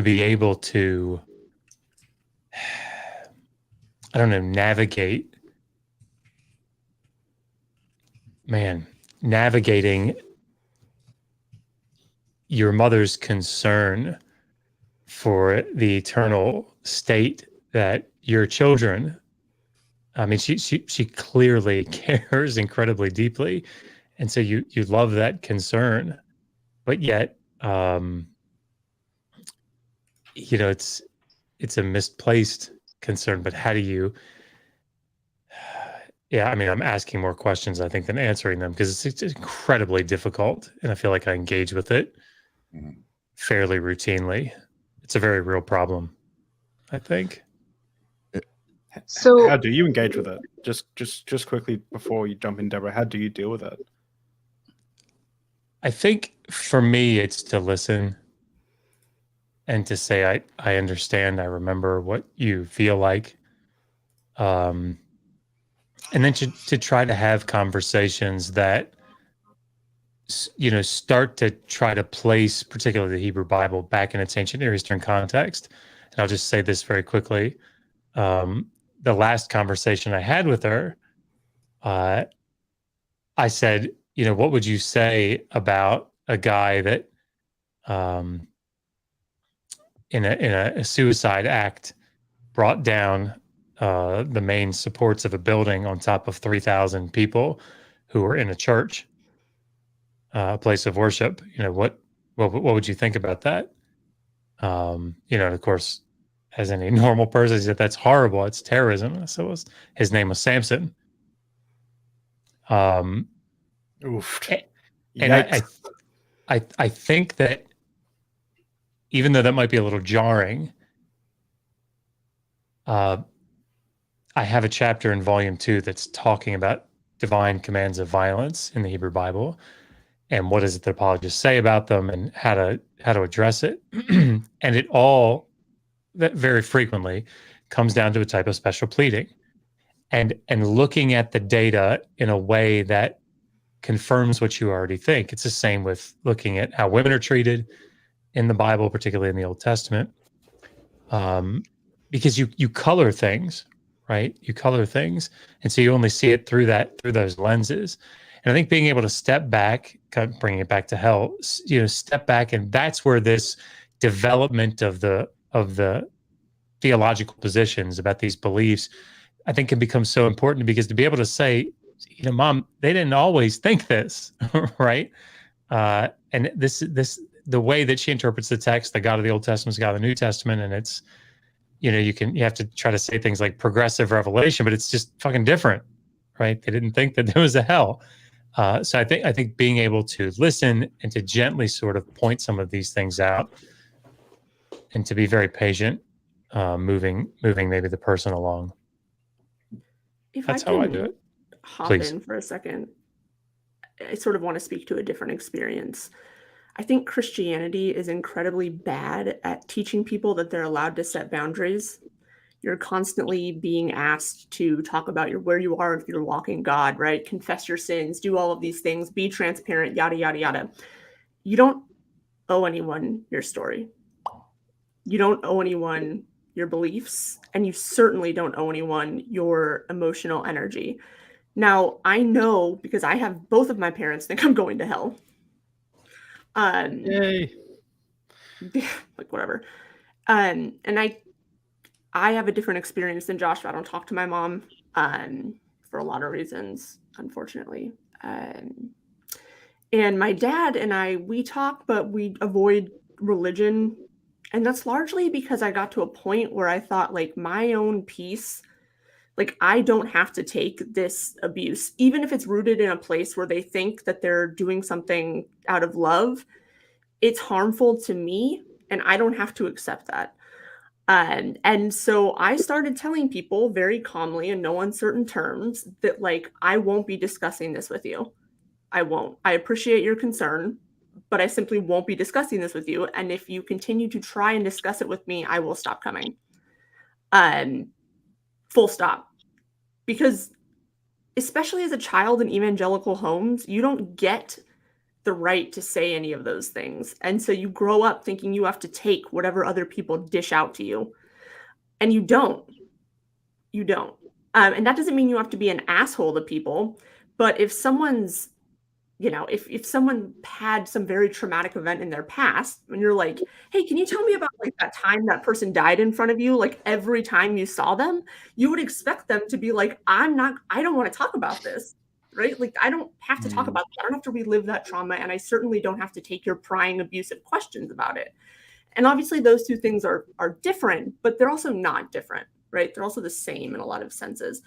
be able to, navigating your mother's concern for the eternal state that your children, I mean, she clearly cares incredibly deeply, And so you love that concern, but yet, it's a misplaced concern. But how do you? Yeah, I mean, I'm asking more questions, I think, than answering them, because it's incredibly difficult, and I feel like I engage with it fairly routinely. It's a very real problem, I think. So how do you engage with it? Just quickly before you jump in, Deborah, how do you deal with it? I think for me, it's to listen and to say, I understand, I remember what you feel like. And then to try to have conversations that, start to try to place particularly the Hebrew Bible back in its ancient Near Eastern context. And I'll just say this very quickly. The last conversation I had with her, I said, what would you say about a guy that in a suicide act brought down the main supports of a building on top of 3,000 people who were in a church, a place of worship? What would you think about that? And of course, as any normal person, he said, that's horrible. It's terrorism. So his name was Samson. Oof. And I think that even though that might be a little jarring, I have a chapter in volume 2 that's talking about divine commands of violence in the Hebrew Bible, and what does the apologists say about them, and how to address it. And it all, that very frequently, comes down to a type of special pleading, and looking at the data in a way that confirms what you already think. It's the same with looking at how women are treated in the Bible, particularly in the Old Testament, because you color things, right? You color things, and so you only see it through those lenses. And I think being able to step back, kind of bringing it back to hell, step back, and that's where this development of the theological positions about these beliefs, I think, can become so important, because to be able to say, Mom, they didn't always think this, right? And the way that she interprets the text, the God of the Old Testament is the God of the New Testament, and it's, you have to try to say things like progressive revelation, but it's just fucking different, right? They didn't think that there was a hell. So I think being able to listen and to gently sort of point some of these things out, and to be very patient, moving maybe the person along. That's how I do it. Hop Please. in for a second. I sort of want to speak to a different experience. I think Christianity is incredibly bad at teaching people that they're allowed to set boundaries. You're constantly being asked to talk about where you are if you're walking God, right? Confess your sins, do all of these things, be transparent, yada, yada, yada. You don't owe anyone your story. You don't owe anyone your beliefs, and you certainly don't owe anyone your emotional energy. Now, I know, because I have both of my parents think I'm going to hell. Yay. Like, whatever. And I have a different experience than Joshua. I don't talk to my mom for a lot of reasons, unfortunately. And my dad and we talk, but we avoid religion. And that's largely because I got to a point where I thought, like, my own peace, like, I don't have to take this abuse, even if it's rooted in a place where they think that they're doing something out of love. It's harmful to me, and I don't have to accept that. And so I started telling people very calmly, in no uncertain terms, that, like, I won't be discussing this with you. I won't. I appreciate your concern, but I simply won't be discussing this with you. And if you continue to try and discuss it with me, I will stop coming. Full stop. Because especially as a child in evangelical homes, you don't get the right to say any of those things. And so you grow up thinking you have to take whatever other people dish out to you. And you don't. You don't. And that doesn't mean you have to be an asshole to people. But if someone's, if someone had some very traumatic event in their past, and you're like, hey, can you tell me about, like, that time that person died in front of you? Like, every time you saw them, you would expect them to be like, I don't want to talk about this. right? Like, I don't have to talk about that. I don't have to relive that trauma. And I certainly don't have to take your prying, abusive questions about it. And obviously those two things are different, but they're also not different, right? They're also the same in a lot of senses.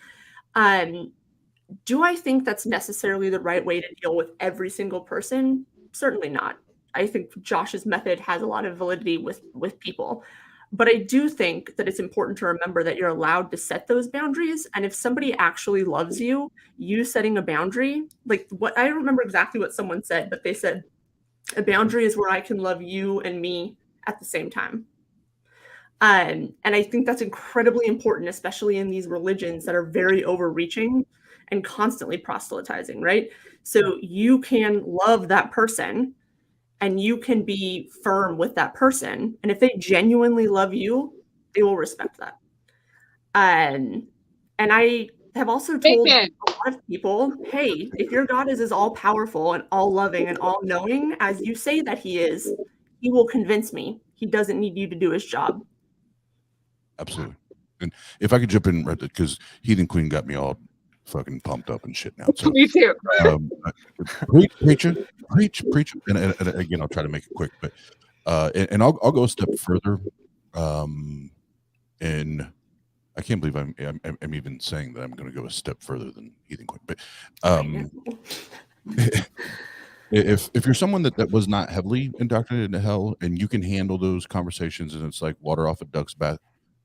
Do I think that's necessarily the right way to deal with every single person? Certainly not. I think Josh's method has a lot of validity with people. But I do think that it's important to remember that you're allowed to set those boundaries. And if somebody actually loves you, you setting a boundary, like what I don't remember exactly what someone said, but they said a boundary is where I can love you and me at the same time. And I think that's incredibly important, especially in these religions that are very overreaching and constantly proselytizing, right? So you can love that person and you can be firm with that person. And if they genuinely love you, they will respect that. And I have also told a lot of people, hey, if your God is as all powerful and all loving and all knowing as you say that he is, he will convince me. He doesn't need you to do his job. Absolutely. And if I could jump in right there, because Heathen Queen got me all fucking pumped up and shit now. So, me too. Preach. And again, I'll try to make it quick, but and I'll go a step further. And I can't believe I'm even saying that I'm going to go a step further than Heathen Queen. But if you're someone that was not heavily indoctrinated into hell, and you can handle those conversations, and it's like water off a duck's back,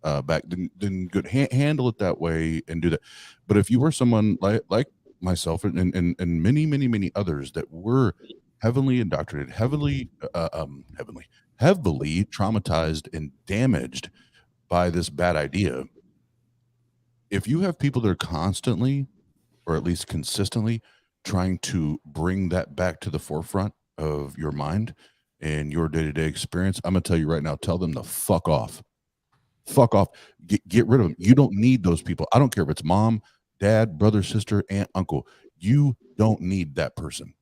then good. Handle it that way and do that. But if you were someone like myself and many others that were heavily indoctrinated, heavily traumatized and damaged by this bad idea, if you have people that are constantly, or at least consistently, trying to bring that back to the forefront of your mind and your day-to-day experience, I'm gonna tell you right now, tell them to fuck off. Fuck off. Get rid of them. You don't need those people. I don't care if it's mom, dad, brother, sister, aunt, uncle. You don't need that person.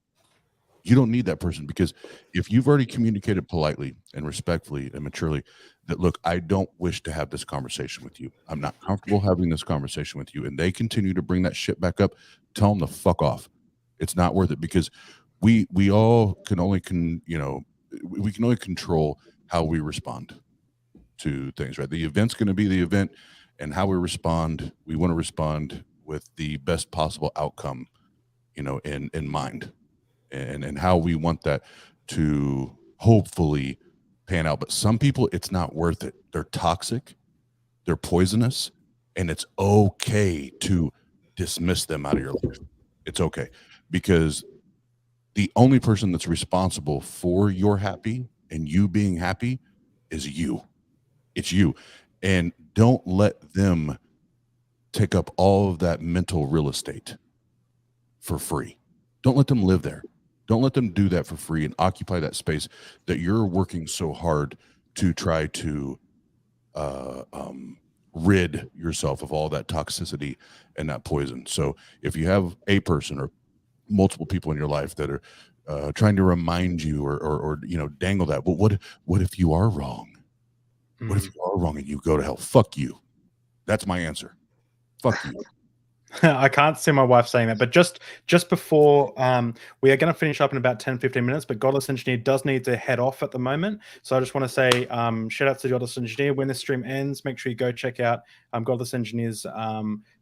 You don't need that person, because if you've already communicated politely and respectfully and maturely that, look, I don't wish to have this conversation with you. I'm not comfortable having this conversation with you, and they continue to bring that shit back up, tell them to fuck off. It's not worth it, because we all can only we can only control how we respond to things, right? The event's going to be the event, and how we respond, we want to respond with the best possible outcome, in mind, and how we want that to hopefully pan out. But some people, it's not worth it. They're toxic, they're poisonous, and it's okay to dismiss them out of your life. It's okay, because the only person that's responsible for your happy and you being happy is you. It's you. And don't let them take up all of that mental real estate for free. Don't let them live there. Don't let them do that for free and occupy that space that you're working so hard to try to rid yourself of all that toxicity and that poison. So if you have a person or multiple people in your life that are trying to remind you or dangle that, but what if you are wrong? What if you are wrong and you go to hell? Fuck you. That's my answer. Fuck you. I can't see my wife saying that, but just before we are going to finish up in about 10-15 minutes, but Godless Engineer does need to head off at the moment. So I just want to say shout out to Godless Engineer. When this stream ends, make sure you go check out Godless Engineer's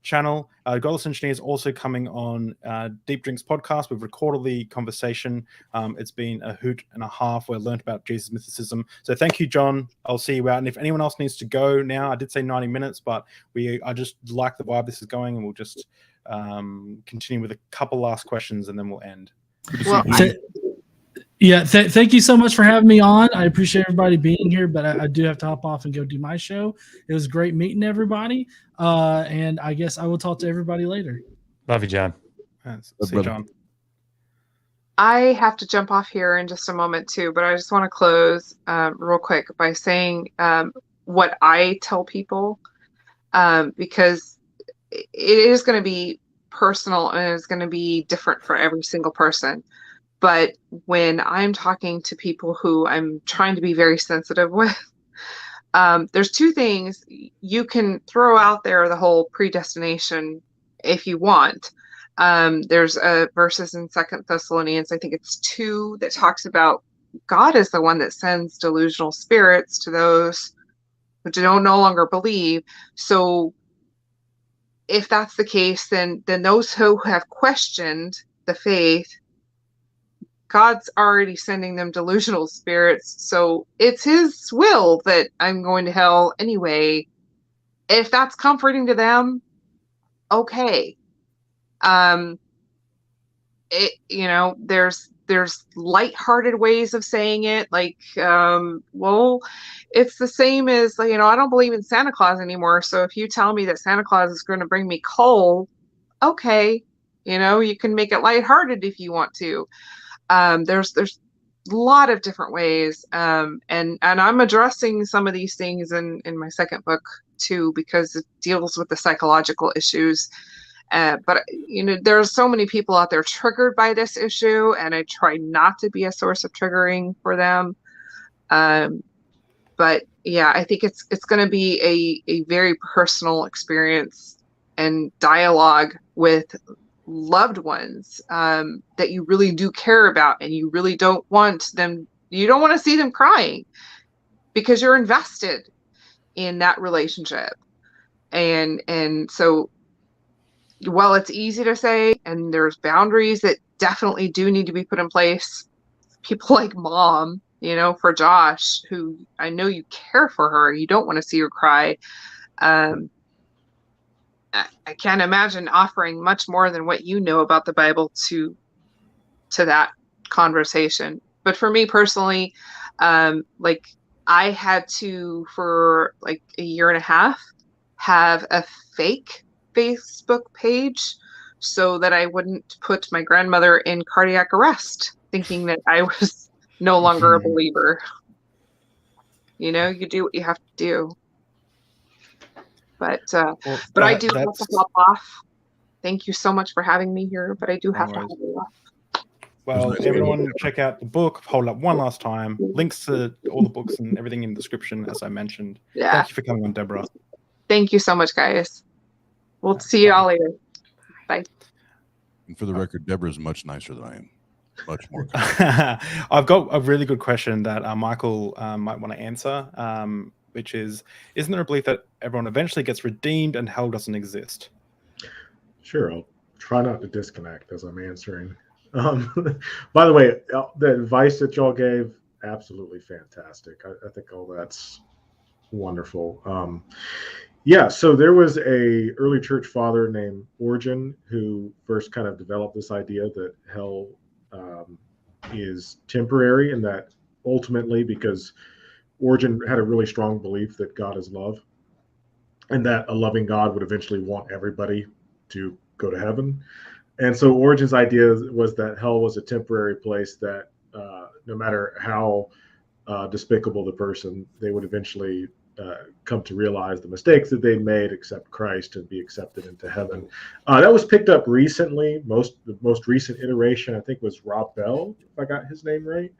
channel. Godless Engineer is also coming on Deep Drinks podcast. We've recorded the conversation. It's been a hoot and a half. We learned about Jesus mythicism. So thank you, John. I'll see you out. And if anyone else needs to go now, I did say 90 minutes, but I just like the vibe this is going, and we'll just continue with a couple last questions and then we'll end. Well, thank you so much for having me on. I appreciate everybody being here, but I do have to hop off and go do my show. It was great meeting everybody, and I guess I will talk to everybody later. Love you, John. See you, John. I have to jump off here in just a moment too, but I just want to close real quick by saying what I tell people, because it is going to be personal and it's going to be different for every single person. But when I'm talking to people who I'm trying to be very sensitive with, there's two things. You can throw out there the whole predestination if you want, There's verses in 2 Thessalonians, I think it's 2, that talks about God is the one that sends delusional spirits to those who don't no longer believe. So if that's the case, then those who have questioned the faith, God's already sending them delusional spirits. So it's his will that I'm going to hell anyway. If that's comforting to them, okay. There's lighthearted ways of saying it, like, well, it's the same as, I don't believe in Santa Claus anymore. So if you tell me that Santa Claus is going to bring me coal, okay, you can make it lighthearted if you want to. There's a lot of different ways, and I'm addressing some of these things in my second book too, because it deals with the psychological issues. But there's so many people out there triggered by this issue, and I try not to be a source of triggering for them. But yeah, I think it's going to be a very personal experience and dialogue with loved ones that you really do care about, and you really don't want them. You don't want to see them crying because you're invested in that relationship, and so. Well, it's easy to say, and there's boundaries that definitely do need to be put in place. People like Mom, for Josh, who I know you care for her, you don't want to see her cry. I can't imagine offering much more than what you know about the Bible to that conversation. But for me personally, I had to, for like a year and a half, have a fake Facebook page so that I wouldn't put my grandmother in cardiac arrest, thinking that I was no longer a believer. You do what you have to do. But I do have to hop off. Thank you so much for having me here, but I do have to hop off. Well, everyone check out the book. Hold up one last time. Links to all the books and everything in the description, as I mentioned. Yeah. Thank you for coming on, Deborah. Thank you so much, guys. We'll see you all later. Bye. And for the record, Deborah is much nicer than I am. Much more. I've got a really good question that Michael might want to answer, which is, isn't there a belief that everyone eventually gets redeemed and hell doesn't exist? Sure. I'll try not to disconnect as I'm answering. By the way, the advice that y'all gave, absolutely fantastic. I think all that's wonderful. Yeah, so there was a early church father named Origen who first kind of developed this idea that hell is temporary, and that ultimately, because Origen had a really strong belief that God is love, and that a loving God would eventually want everybody to go to heaven. And so Origen's idea was that hell was a temporary place that no matter how despicable the person, they would eventually come to realize the mistakes that they made, accept Christ, and be accepted into heaven. That was picked up recently. The most recent iteration, I think, was Rob Bell, if I got his name right.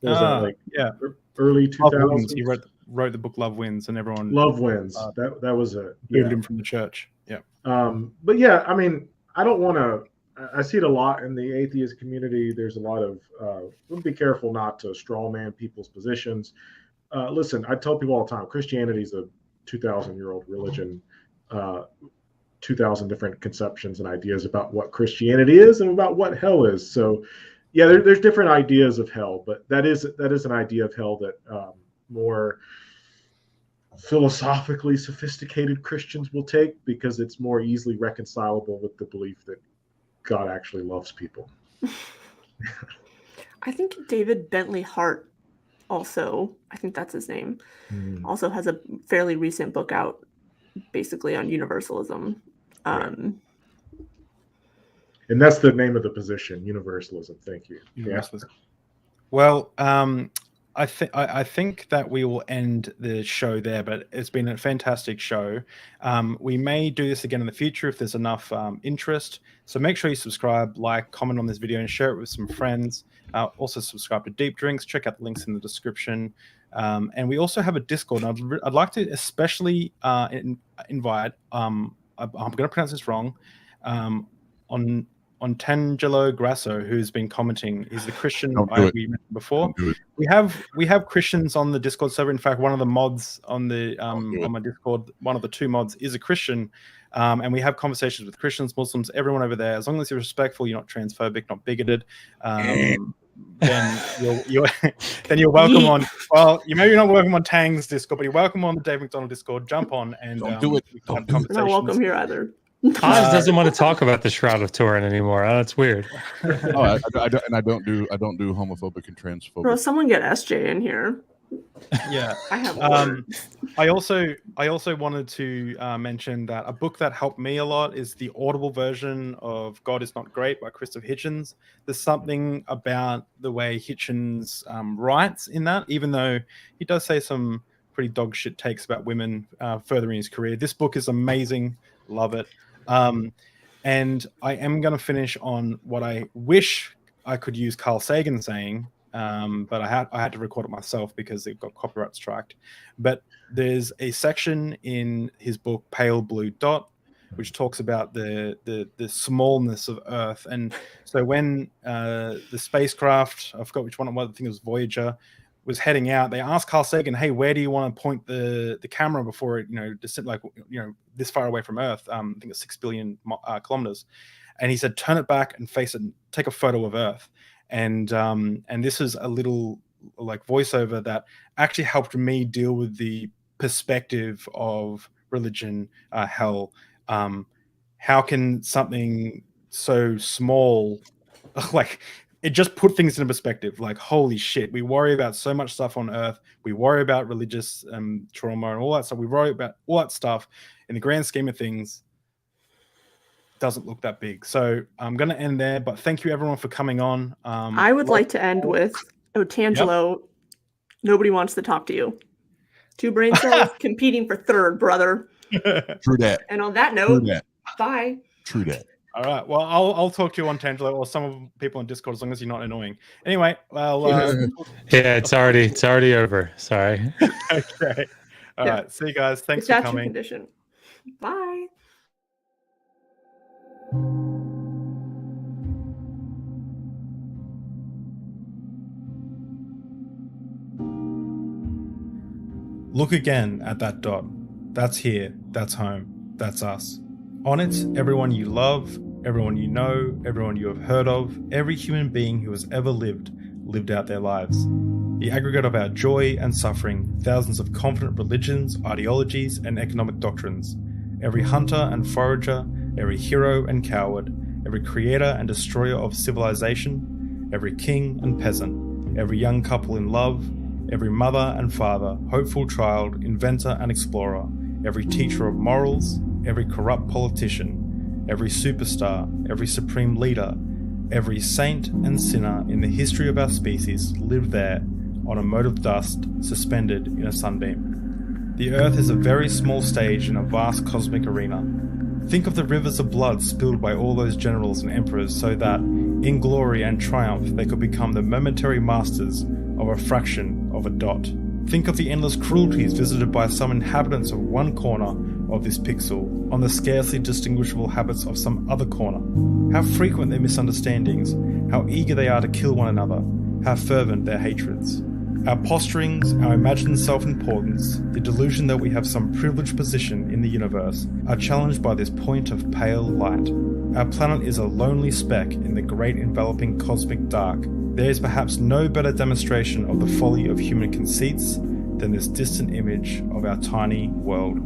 Early 2000s. He wrote the book Love Wins, and everyone Love Wins. That was it. Moved him from the church. Yeah. But yeah, I mean, I don't want to. I see it a lot in the atheist community. There's a lot of. Be careful not to straw man people's positions. Listen, I tell people all the time, Christianity is a 2,000-year-old religion, 2,000 different conceptions and ideas about what Christianity is and about what hell is. So, yeah, there's different ideas of hell, but that is an idea of hell that more philosophically sophisticated Christians will take, because it's more easily reconcilable with the belief that God actually loves people. I think David Bentley Hart also, I think that's his name, also has a fairly recent book out basically on universalism. And that's the name of the position, universalism. Thank you. Universalism. Yeah. Well, I think that we will end the show there, but it's been a fantastic show. We may do this again in the future if there's enough interest. So make sure you subscribe, like, comment on this video, and share it with some friends. Also subscribe to Deep Drinks. Check out the links in the description. And we also have a Discord. And I'd like to especially invite, I'm going to pronounce this wrong, on Tangelo Grasso, who's been commenting. He's the Christian Don't do it. we mentioned before. Don't do it. We have Christians on the Discord server. In fact, one of the mods on the on my Discord, one of the 2 mods is a Christian, and we have conversations with Christians, Muslims, everyone over there. As long as you're respectful, you're not transphobic, not bigoted, then you're welcome on. Well, you maybe not welcome on Tang's Discord, but you're welcome on the Dave McDonald Discord. Jump on and Don't do it. Don't do it. You're not welcome here either. Hans doesn't want to talk about the Shroud of Turin anymore. That's weird. I don't do homophobic and transphobic. Bro, someone get SJ in here. Yeah. I have I also wanted to mention that a book that helped me a lot is the Audible version of God Is Not Great by Christopher Hitchens. There's something about the way Hitchens writes in that, even though he does say some pretty dog shit takes about women further in his career. This book is amazing. Love it. And I am going to finish on what I wish I could use Carl Sagan saying, but I had to record it myself because it got copyright striked. But there's a section in his book Pale Blue Dot which talks about the smallness of Earth. And so when the spacecraft, I forgot which one it was, I think it was Voyager, was heading out, they asked Carl Sagan, hey, where do you want to point the camera before it, descend, like, this far away from Earth? I think it's 6 billion kilometers. And he said, turn it back and face it and take a photo of Earth. And this is a little like voiceover that actually helped me deal with the perspective of religion, hell. How can something so small, like, it just put things into perspective. Like, holy shit, we worry about so much stuff on Earth. We worry about religious trauma and all that stuff. We worry about all that stuff. In the grand scheme of things, doesn't look that big. So I'm going to end there, but thank you everyone for coming on. I would like to end with, Tangelo, nobody wants to talk to you. 2 brain cells competing for third, brother. True that. And on that note, bye. True that. All right. Well, I'll talk to you on Tangelo or some of the people on Discord as long as you're not annoying. Anyway, well, yeah, it's already over. Sorry. Okay. All right. See you guys. Thanks for coming. Condition. Bye. Look again at that dot. That's here. That's home. That's us. On it, everyone you love, everyone you know, everyone you have heard of, every human being who has ever lived out their lives. The aggregate of our joy and suffering, thousands of confident religions, ideologies, and economic doctrines. Every hunter and forager, every hero and coward, every creator and destroyer of civilization, every king and peasant, every young couple in love, every mother and father, hopeful child, inventor and explorer, every teacher of morals, every corrupt politician, every superstar, every supreme leader, every saint and sinner in the history of our species lived there on a mote of dust suspended in a sunbeam. The Earth is a very small stage in a vast cosmic arena. Think of the rivers of blood spilled by all those generals and emperors so that, in glory and triumph, they could become the momentary masters of a fraction of a dot. Think of the endless cruelties visited by some inhabitants of one corner of this pixel on the scarcely distinguishable habits of some other corner. How frequent their misunderstandings, how eager they are to kill one another, how fervent their hatreds. Our posturings, our imagined self-importance, the delusion that we have some privileged position in the universe, are challenged by this point of pale light. Our planet is a lonely speck in the great enveloping cosmic dark. There is perhaps no better demonstration of the folly of human conceits than this distant image of our tiny world.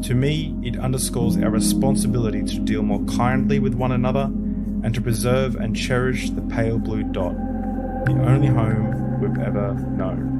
To me, it underscores our responsibility to deal more kindly with one another and to preserve and cherish the pale blue dot, the only home we've ever known.